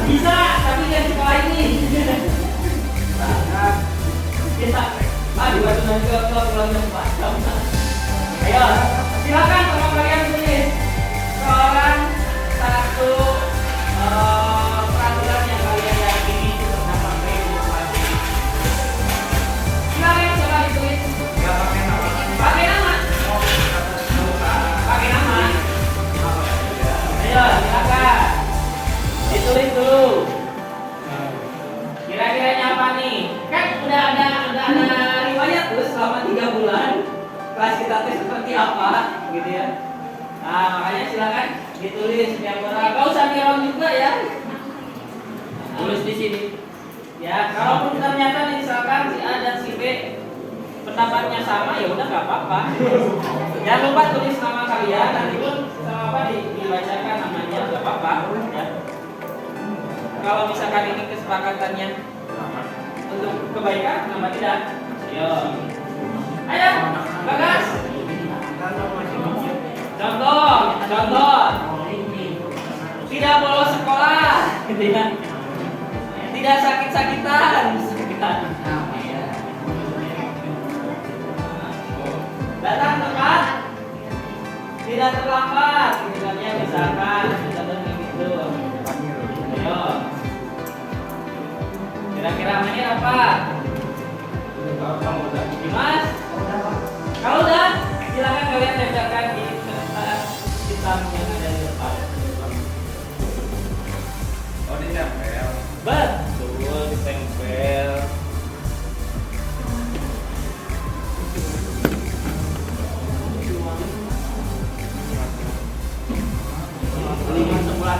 bisa, tapi jangan di sekolah ini. Kita, dibantu nanti ke bulan depan. Ayo, silakan sama kalian tulis seorang satu peraturan yang kalian yakini itu terdapat di kelas ini. Silakan coba ditulis. Pakai nama. Pakai nama. Ayo, silakan. Ditulis dulu. Kira-kiranya apa nih? Kan udah ada riwayat tuh selama 3 bulan kelas kita tuh seperti apa, gitu ya. Nah, makanya silakan ditulis setiap orang. Kau usah dirong juga ya. Tulis di sini. Ya, kalaupun ternyata misalkan si A dan si B pendapatnya sama, ya udah nggak apa-apa. Jangan lupa tulis nama kalian, nanti pun sama apa dibacakan namanya, nggak apa-apa. Ya. Kalau misalkan ini kesepakatannya untuk kebaikan, kenapa tidak? Ayo, Bagas. Contoh. Tidak bolos sekolah, tidak sakit-sakitan. Datang tepat, tidak terlambat, gitu kan ya, misalkan contohnya gitu. Ayo. Kira-kira namanya apa? Dimas? Kalau udah, silakan kalian tempelkan di kertas hitam yang ada di depan. Oh, ditempel. Betul, ditempel. Sebulan,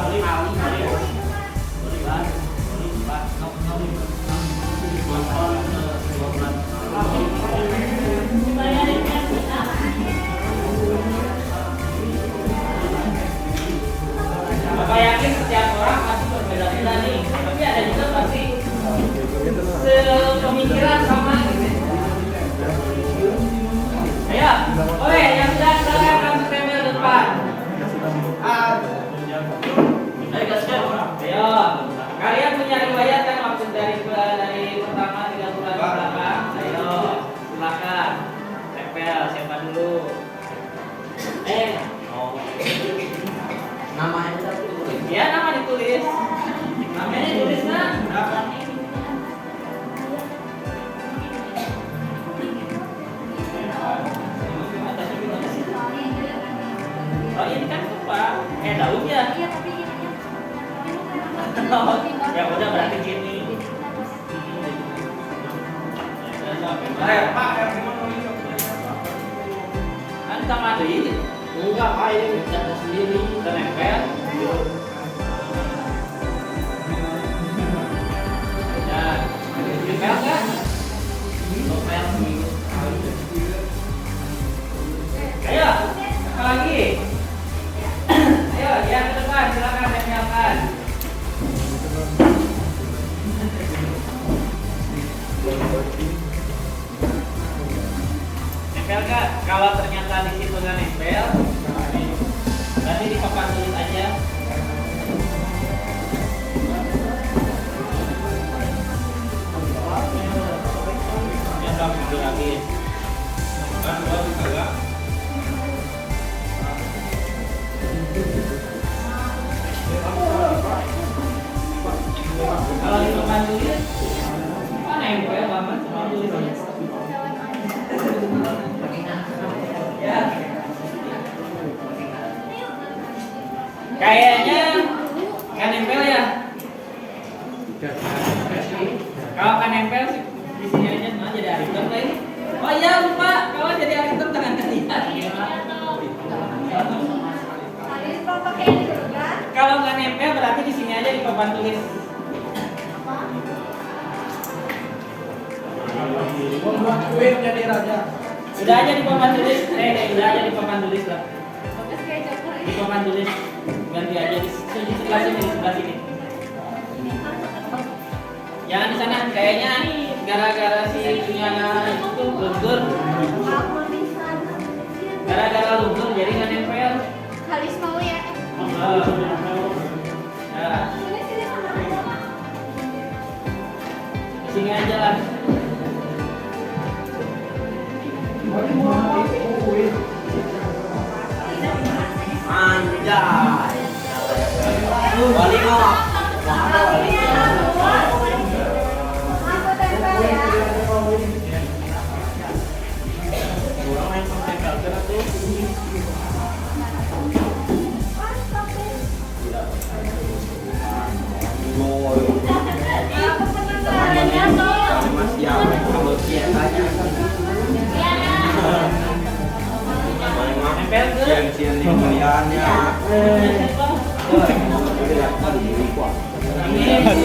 Kan sama deui. Enggak, Pak, ini jatuh sendiri, terempel. Ya, tempel kan? Tempel. Ayo, apa lagi? Ayo, yang ke depan, silakan tempelkan. Nempel nggak? Kalau ternyata di situ nggak nempel, berarti di papan tulis aja. Ya, ambil lagi. Kan dua bisa nggak? Kalau di papan tulis, apa nempel banget sama tulisannya? Ya. Kayaknya nggak nempel ya. Kalau nggak nempel sih di sini aja nah jadi item lagi. Oh iya lupa, kalau jadi item tangan ketiga. Kalau nggak nempel berarti di sini aja di papan tulis. Jadi raja. Udah aja di papan tulis, udah aja di papan tulis lah. Di papan tulis ganti aja di sebelah sini, di sebelah sini. Jangan di sana, kayaknya gara-gara si punya itu luntur. Gara-gara luntur jadi nggak nempel. Halis mau ya. Nah, di sini aja lah. Anjay. Wali mau. Aku tempel ya. Aku penanggalannya tolong. Nempel ke? Sian di kemuliaannya. Ini dan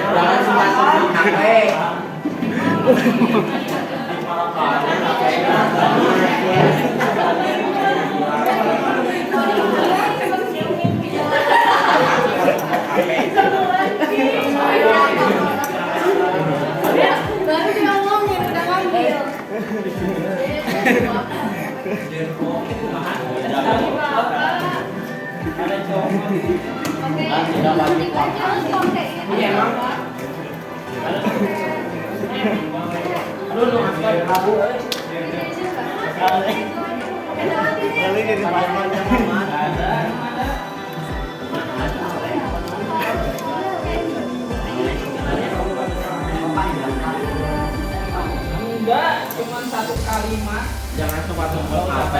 Jangan sembarangan HP. Baru dia ngomongin udah ngambil. Iya, Bang. Lu ngasih abu. enggak cuma satu kalimat. Jangan sempat-sempat HP.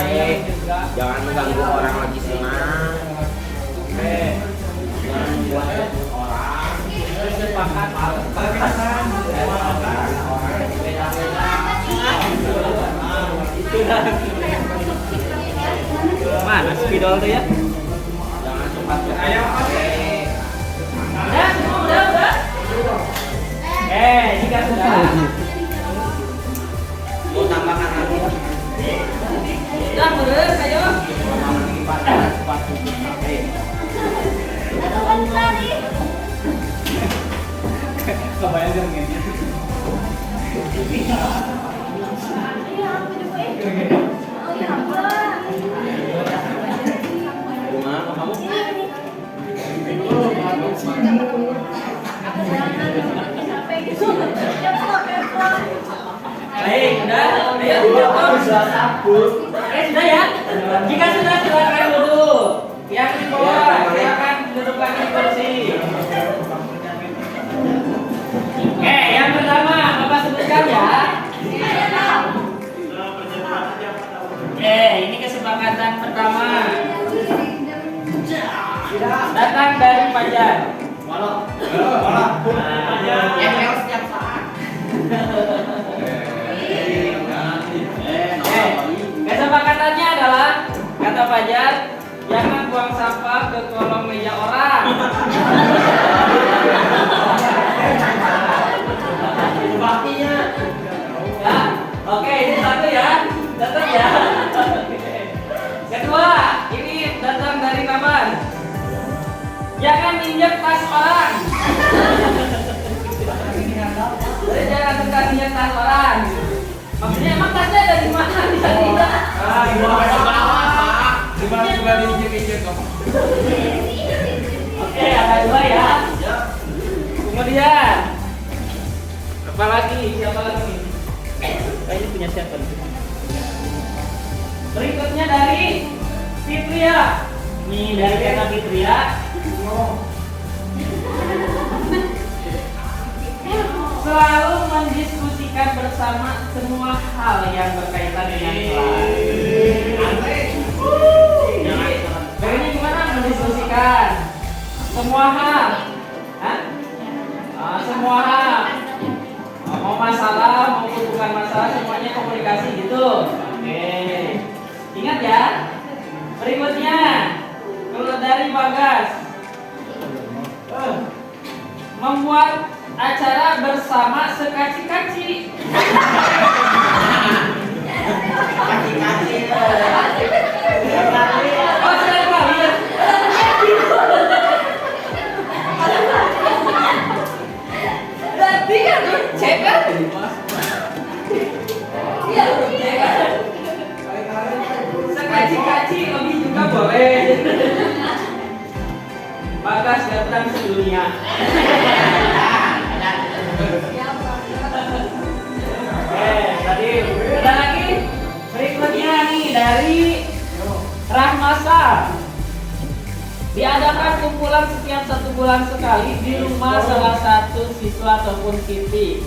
Jangan mengganggu orang lagi senang. Jangan buat orang. Sepakat. Mana spidol tuh ya? Jangan sempat-sempat HP. Udah, semua udah. Jika sudah. Mau tambahkan lagi? Udah, beres, ayo. Kebayang gengnya. Bunga apa kamu? Baik, udah. Ayo, sudah ya. Jika sudah silakan duduk. Yang di bawah silakan duduk lagi di kursi. Yang pertama Bapak sebutkan ya. datang dari Fajar. setiap saat. Kesepakatannya adalah kata Fajar, jangan buang sampah ke kolong meja orang. Baktinya. Ya, oke, ini satu ya, datang ya. Kedua, ini datang dari kapan? Jangan injek tas orang. Jadi jangan suka injek tas orang. Maksudnya emang tasnya ada di mana? Di bawah, di mana juga diinjek-injek kok. Oke, ada dua ya. Kemudian apa lagi? Siapa lagi? Kayaknya punya siapa nih? Berikutnya dari Fitria. Nih dari kata Fitria. Selalu mendiskusikan bersama semua hal yang berkaitan dengan kelas. Kayaknya gimana mendiskusikan semua hal? Hah? Semua hal. Mau masalah, mau bukan masalah, semuanya komunikasi gitu. Oke. Ingat ya. Berikutnya, kalau dari Bagas, membuat acara bersama sekaci-kaci. Oh, sekali kali ya. Berarti kan cek kan? Iya, cek kan? Sekaci-kaci lebih juga boleh. Bagas datang sedunia. Tadi ada lagi. Berikutnya nih dari Rahmasa. Diadakan kumpulan setiap 1 bulan sekali di rumah salah satu siswa ataupun siswi.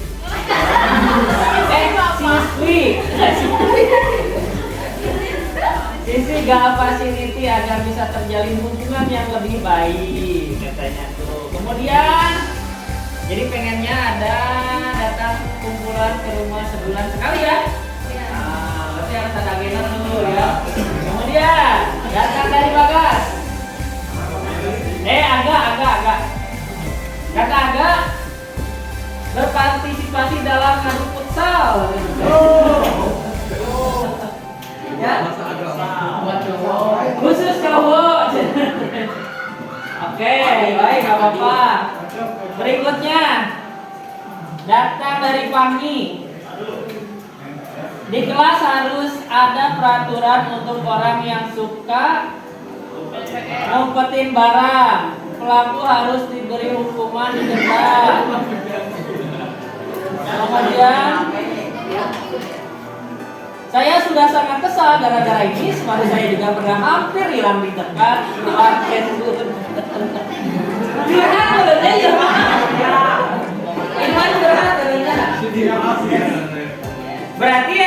Siswi Gal Facility agar bisa terjalin hubungan yang lebih baik katanya tuh. Kemudian jadi pengennya ada datang kumpulan ke rumah sebulan sekali ya. Nah, berarti harus ada agenda dulu ya. Kemudian datang dari Bagas. Agak. Kata agak berpartisipasi dalam ngadu futsal. Ya. Khusus cowok. Oke, baik, gak apa-apa. Berikutnya datang dari Fahmi. Di kelas harus ada peraturan untuk orang yang suka ngumpetin barang. Pelaku harus diberi hukuman denda. Kemudian saya sudah sangat kesal gara-gara ini. Sepatu saya juga pernah hampir hilang di dekat parkir. Berarti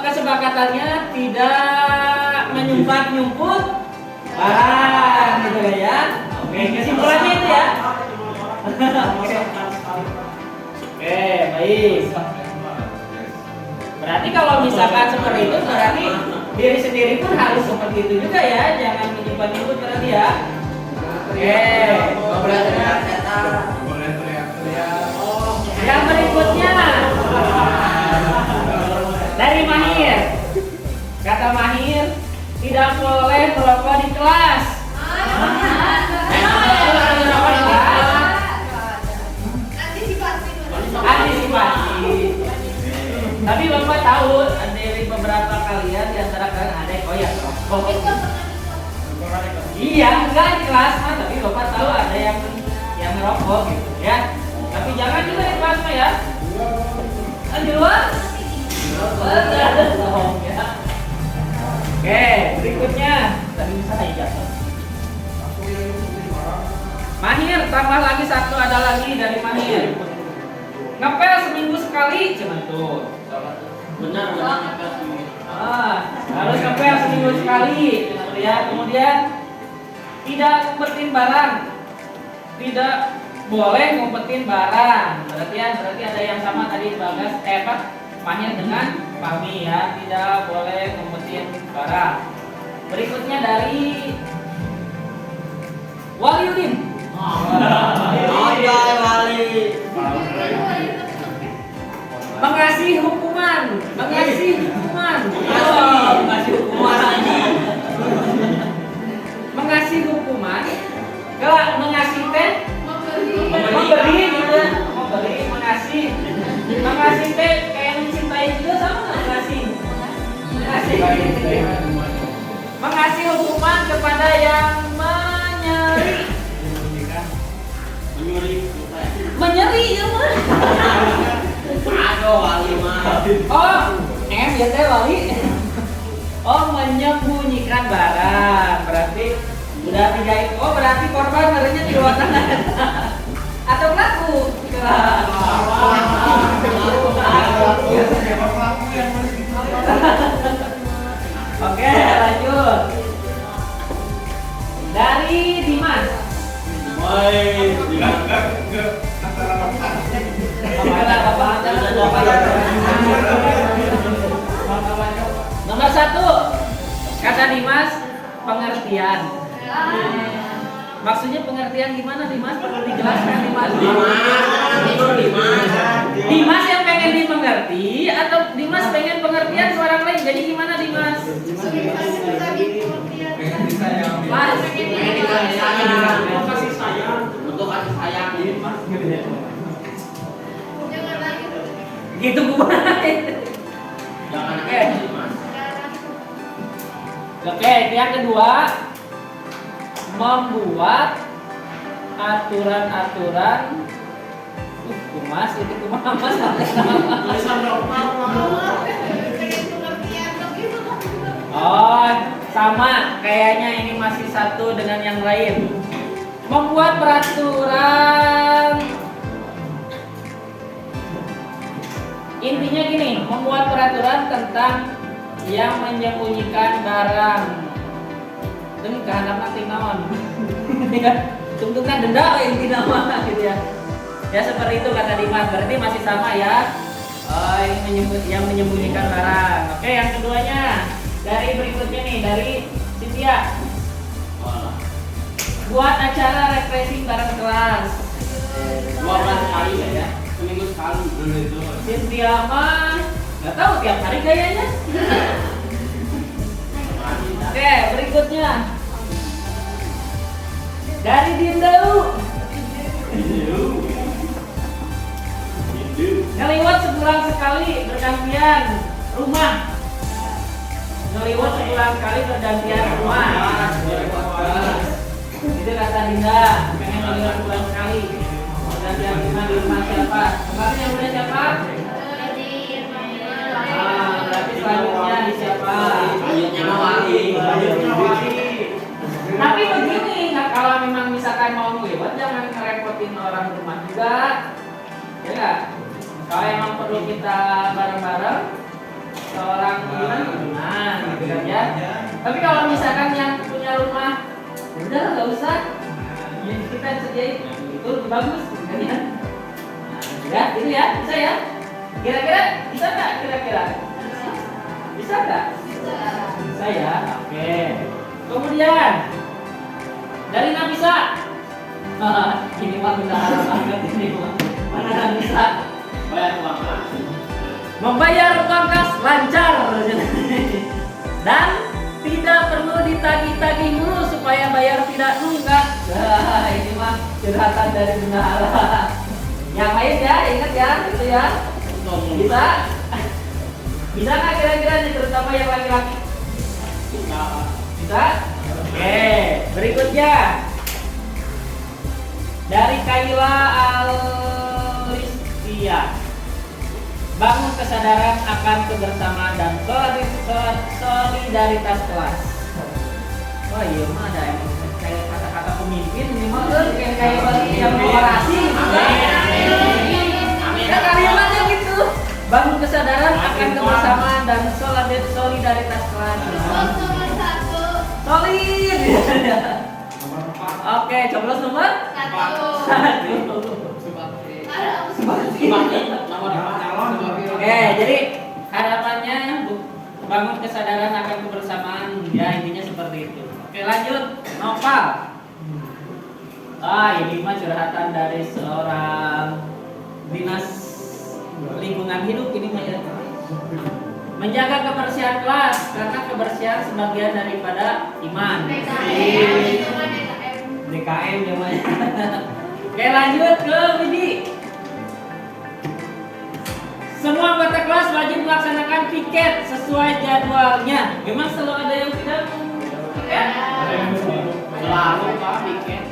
kesepakatannya tidak menyumpat-nyumput barang gitu ya. Oke, kesimpulannya itu ya. Oke, baik. Berarti kalau misalkan seperti itu, berarti diri sendiri pun harus seperti itu juga ya. Jangan menyimpan-nyimpan berarti ya. Oke. Yang berikutnya dari Mahir. Kata Mahir, tidak boleh merokok di kelas. Antisipasi. Tapi Bapak tahu dari beberapa kalian di antara kalian ada yang merokok. Iya, enggak di kelas mah, tapi Bapak tahu ada yang merokok gitu ya. Tapi jangan juga di kelas mah ya. Di luar? Ya. Oke, berikutnya tadi saya jatuh. Mahir, tambah lagi satu, ada lagi dari Mahir. Ngepel seminggu sekali, cuman tuh. Benar. ngepel seminggu. Harus ngepel seminggu sekali. Ya, kemudian Tidak ngumpetin barang. Tidak boleh ngumpetin barang. Berarti ada yang sama tadi Bagas Mahir dengan Fahmi ya. Tidak boleh ngumpetin barang. Berikutnya dari Waliudin. Mengasih hukuman. Mengasih hukuman. Kalau mengasih teh memberi gitu ya. Mengasih teh kayak mencintai juga sama nggak mengasih hukuman kepada yang menyeri ya mah. Aduh, wali mah. Oh, ya teh wali. Oh, menyembunyikan barang. Berarti udah 3 oh berarti korban ngerinya di luar sana. Atau pelaku? Oke, lanjut. Dari Dimas. Nomor 1 kata Dimas, pengertian. Maksudnya pengertian gimana Dimas? Perlu dijelaskan Dimas. Dimas yang pengen dimengerti atau Dimas pengen pengertian ke orang lain? Jadi gimana Dimas? Mas, kasih sayang. Untuk kasih sayang. Gitu gue. Jangan Mas. Oke, yang kedua, membuat aturan-aturan. Mas, itu kumaha Mas? Oh, sama. Kayaknya ini masih satu dengan yang lain. Membuat peraturan. Intinya gini, membuat peraturan tentang yang menyembunyikan barang. Demi kehendak nanti naon. Tuntutan denda inti nama gitu ya. Ya seperti itu kata Dimas. Berarti masih sama ya. Yang menyembunyikan barang. Oke, yang keduanya dari berikutnya nih dari Cynthia. Buat acara refreshing bareng kelas. 12 kali ya. Seminggu sekali. Cynthia mah nggak tahu tiap hari kayaknya. Oke, berikutnya dari Dindau. Ngeliwat sebulan sekali bergantian rumah. Ngeliwat sebulan sekali bergantian rumah. Itu kata Dinda, pengen ngeliwat sebulan sekali bergantian rumah di rumah siapa? Kemarin yang udah siapa? Berarti selanjutnya di siapa? Selanjutnya wali. Tapi begini, kalau memang misalkan mau ngeliwat jangan ngerepotin orang rumah juga, ya nggak? Kalau emang perlu kita bareng-bareng, seorang gimana, gitu kan ya. Tapi kalau misalkan yang punya rumah, udah nggak usah, ya kita sediain, itu lebih bagus, gitu kan ya. Ya, itu ya, bisa ya. Kira-kira bisa nggak? Kira-kira bisa nggak? Bisa ya, oke. Kemudian dari Nabisa. Ini mah benar banget ini mah. Mana Nabisa? Bayar uang kas. Membayar uang kas lancar dan tidak perlu ditagih-tagih mulu supaya bayar tidak nunggak. Nah, ini mah curhatan dari bendahara. Yang lain ya, ingat ya, itu ya. Bisa? Bisa nggak kira-kira nih, terutama yang laki-laki? Bisa? Oke, berikutnya dari Kaila Alistia. Bangun kesadaran akan kebersamaan dan solidaritas kelas. Wah iya mah ada emang kayak kata-kata pemimpin minimal kayak yang orasi. Ya kalimatnya gitu. Bangun kesadaran akan kebersamaan dan solidaritas kelas. Solid. coblos nomor Satu. Oke, jadi harapannya bangun kesadaran akan kebersamaan, ya intinya seperti itu. Oke, lanjut, Noval. Ini mah curhatan dari seorang dinas lingkungan hidup ini mah ya. Menjaga kebersihan kelas karena kebersihan sebagian daripada iman. DKM namanya. Oke, lanjut ke Widi. Semua anggota kelas wajib melaksanakan piket sesuai jadwalnya. Memang selalu ada yang tidak piket? Selalu Pak piket.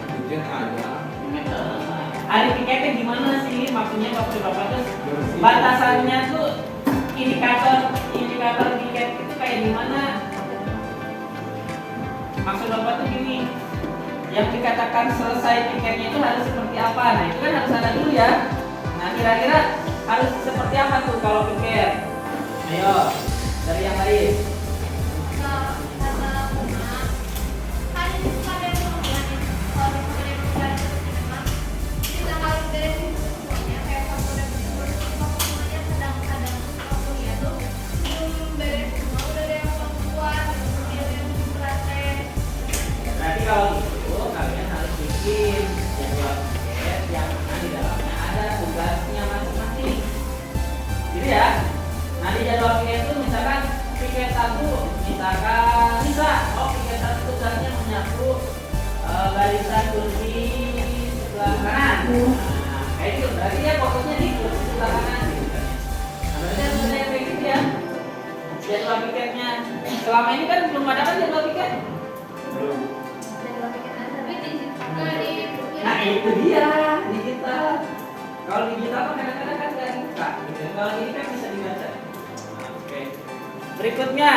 Hari piketnya gimana sih? Maksudnya waktu Bapak tuh batasannya tuh indikator piket itu kayak gimana? Maksud Bapak tuh gini, yang dikatakan selesai piketnya itu harus seperti apa? Nah itu kan harus ada dulu ya. Nah kira-kira harus seperti apa tuh kalau piket? Ayo, dari yang lain. Berarti kalau gitu kalian harus bikin jadwal piket yang mana di dalamnya ada tugasnya masing-masing. Gitu ya. Nah di jadwal piket itu misalkan piket 1 misalkan bisa piket 1 tugasnya menyapu barisan kursi sebelah kanan. Nah kayak gitu berarti ya fokusnya di kursi sebelah kanan gitu kan. Nah berarti harus ada yang kayak gitu ya. Jadwal piketnya selama ini kan belum ada kan jadwal piket? Belum. Nah itu dia digital. Kalau digital kan kadang-kadang kan nggak buka gitu. Kalau ini kan bisa dibaca. Nah, oke. Berikutnya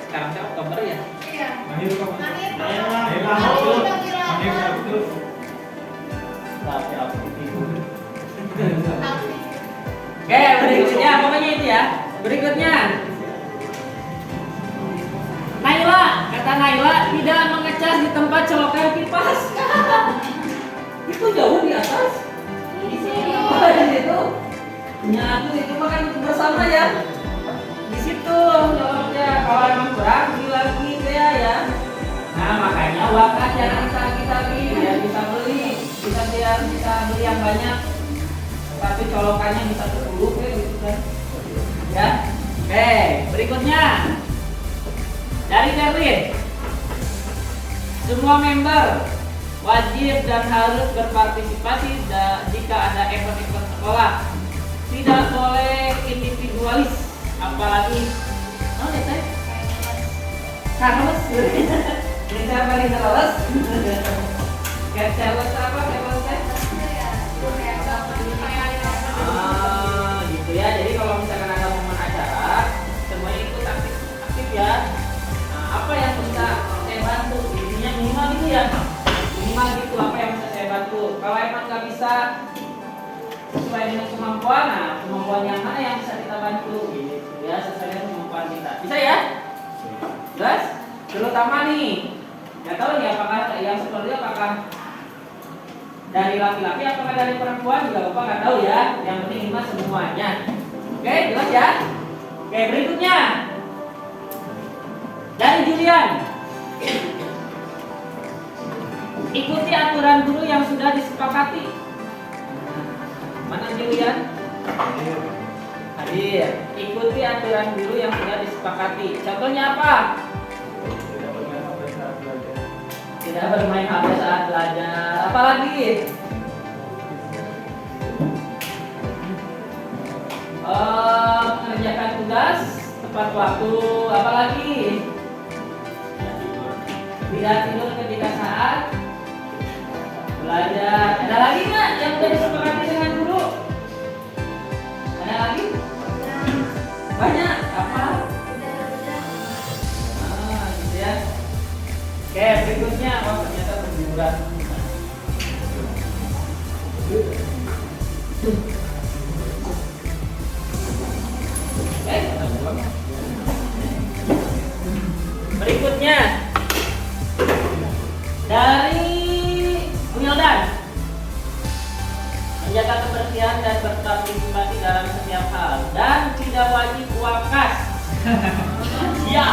sekarang saya Oktober ya. Iya. Akhir kamu. Tapi aku Oke, berikutnya pokoknya itu ya. Berikutnya Naila, kata Naila tidak mengecas di tempat colokan kipas. Itu jauh di atas. Di sini. Oh, di situ. Punya aku itu makan bersama ya. Di situ jawabnya. Kalau emang kurang beli lagi ya. Nah makanya wakaf jangan tagi-tagi biar bisa beli, biar bisa beli yang banyak. Tapi colokannya bisa 10 kayak gitu kan. Ya. Oke, berikutnya. Dari Darwin, semua member wajib dan harus berpartisipasi jika ada event-event sekolah. Tidak boleh individualis, apalagi careless. Ini saya paling careless. Careless apa? Gitu ya. Jadi kalau misalkan ada momen acara, semuanya ikut aktif ya. Apa yang bisa saya bantu? Intinya minimal gitu ya. Minimal gitu apa yang bisa saya bantu. Kalau emang nggak bisa sesuai dengan kemampuan, nah kemampuan yang mana yang bisa kita bantu gitu ya, sesuai dengan kemampuan kita. Bisa ya? Jelas? Terutama nih, nggak tahu nih apakah yang seperti itu apakah dari laki-laki apakah dari perempuan juga Bapak nggak tahu ya. Yang penting ini mah semuanya. Oke, jelas ya? Oke, berikutnya. Dari Julian, ikuti aturan guru yang sudah disepakati. Mana Julian? Hadir. Ikuti aturan guru yang sudah disepakati. Contohnya apa? Tidak bermain HP saat belajar. Apalagi? Mengerjakan tugas tepat waktu. Apalagi? Tidak tidur ketika saat belajar. Ada lagi nggak yang sudah disepakati dengan guru? Ada lagi? Banyak. Apa? Gitu ya. Oke, berikutnya. Oh, ternyata pembuburan. Berikutnya dari kebersihan dan berpartisipasi dalam setiap hal dan tidak wajib uang kas. Ya.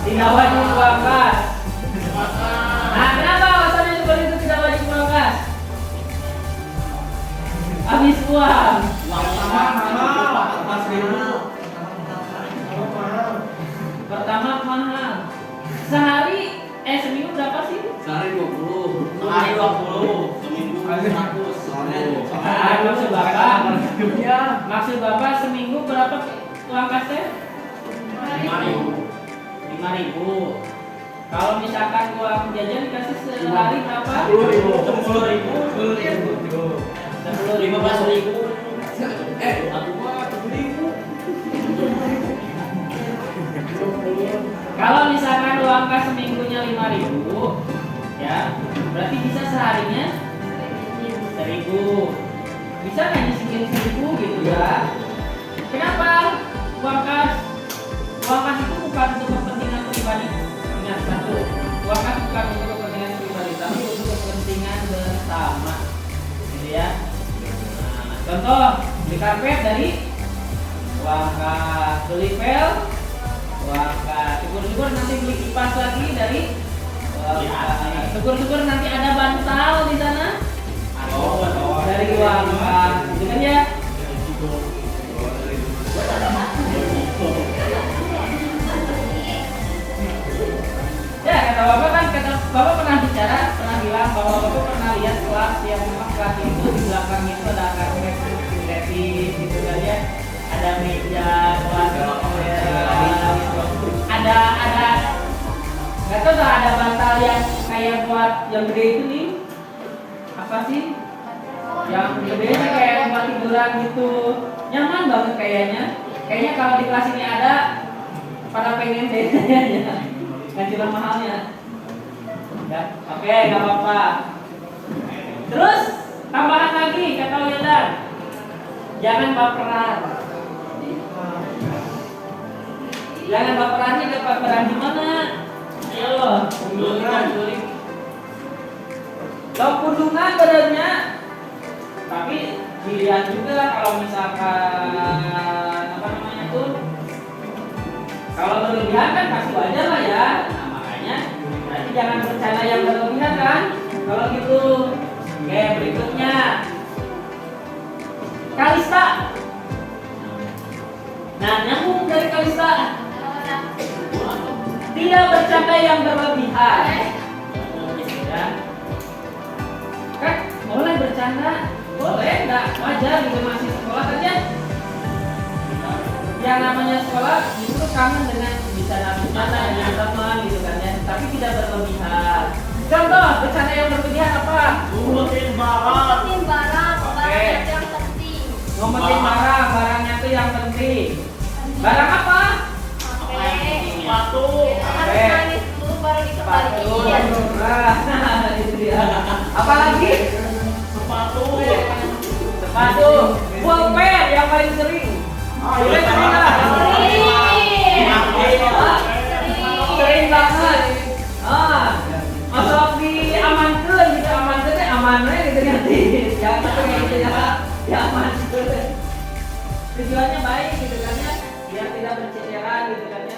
Tidak wajib uang kas. Nah, kenapa alasannya seperti itu tidak wajib uang kas? Habis uang. Pertama mahal. Seminggu berapa sih? Sehari 20. Sehari 20. Seminggu 100. Maksud Bapak seminggu berapa uang kasnya? 5.000. Kalau misalkan uang jajan dikasih sehari berapa? 10.000. 15.000. Aku mah 7.000. Kalau misalkan uang kas seminggunya 5.000, ya, berarti bisa seharinya 1.000. Bisa nggak nyisihin 1.000 gitu ya? Kenapa? Uang kas itu bukan untuk kepentingan pribadi. Ingat satu, uang kas bukan untuk kepentingan pribadi, tapi untuk kepentingan bersama, gitu ya. Nah, contoh beli karpet dari uang kas, beli pel uang kas, syukur-syukur nanti beli kipas lagi dari uang kas, syukur-syukur nanti ada bantal di sana dari uang kas, gitu kan ya? Ya kata Bapak pernah bilang bahwa Bapak pernah lihat kelas yang memang kelas itu di belakang itu ada karpet sintetis gitu kan ya, ada meja kelas ada nggak tahu tuh ada bantal yang kayak buat yang gede itu nih, apa sih yang gede kayak buat tiduran gitu, nyaman banget kayaknya kalau di kelas ini ada pada pengen deh kayaknya, nggak cuma mahalnya ya. Oke, nggak apa-apa. Terus tambahan lagi kata Wildan, jangan baperan. Jangan baperannya ke baperan di mana? Ya loh, pundungan badannya. Tapi dilihat juga kalau misalkan apa namanya tuh, kalau berlebihan kan pasti wajar lah ya. Nah, makanya berarti jangan bercanda yang berlebihan kan. Kalau gitu, oke berikutnya Kalista. Nah, nyambung dari Kalista. Tidak bercanda yang berlebihan. Ya. Kan boleh bercanda, boleh enggak, wajar gitu, masih sekolah saja. Yang namanya sekolah justru kangen dengan bercanda dengan teman gitu kan ya, tapi tidak berlebihan. Contoh bercanda yang berlebihan apa? Ngumpetin barang. Yang penting. Ngomongin barangnya itu yang penting. Barang apa? Sepatu. Harus nangis dulu baru dikembalikan. Nah, itu dia. Apalagi? Sepatu. Pulpen yang paling sering. Boleh sering lah. Sering banget. Masuk diamankan gitu, amannya gitu nanti. Jangan sampai gitu ya aman. Tujuannya baik gitu kan ya, biar tidak berceceran gitu kan ya.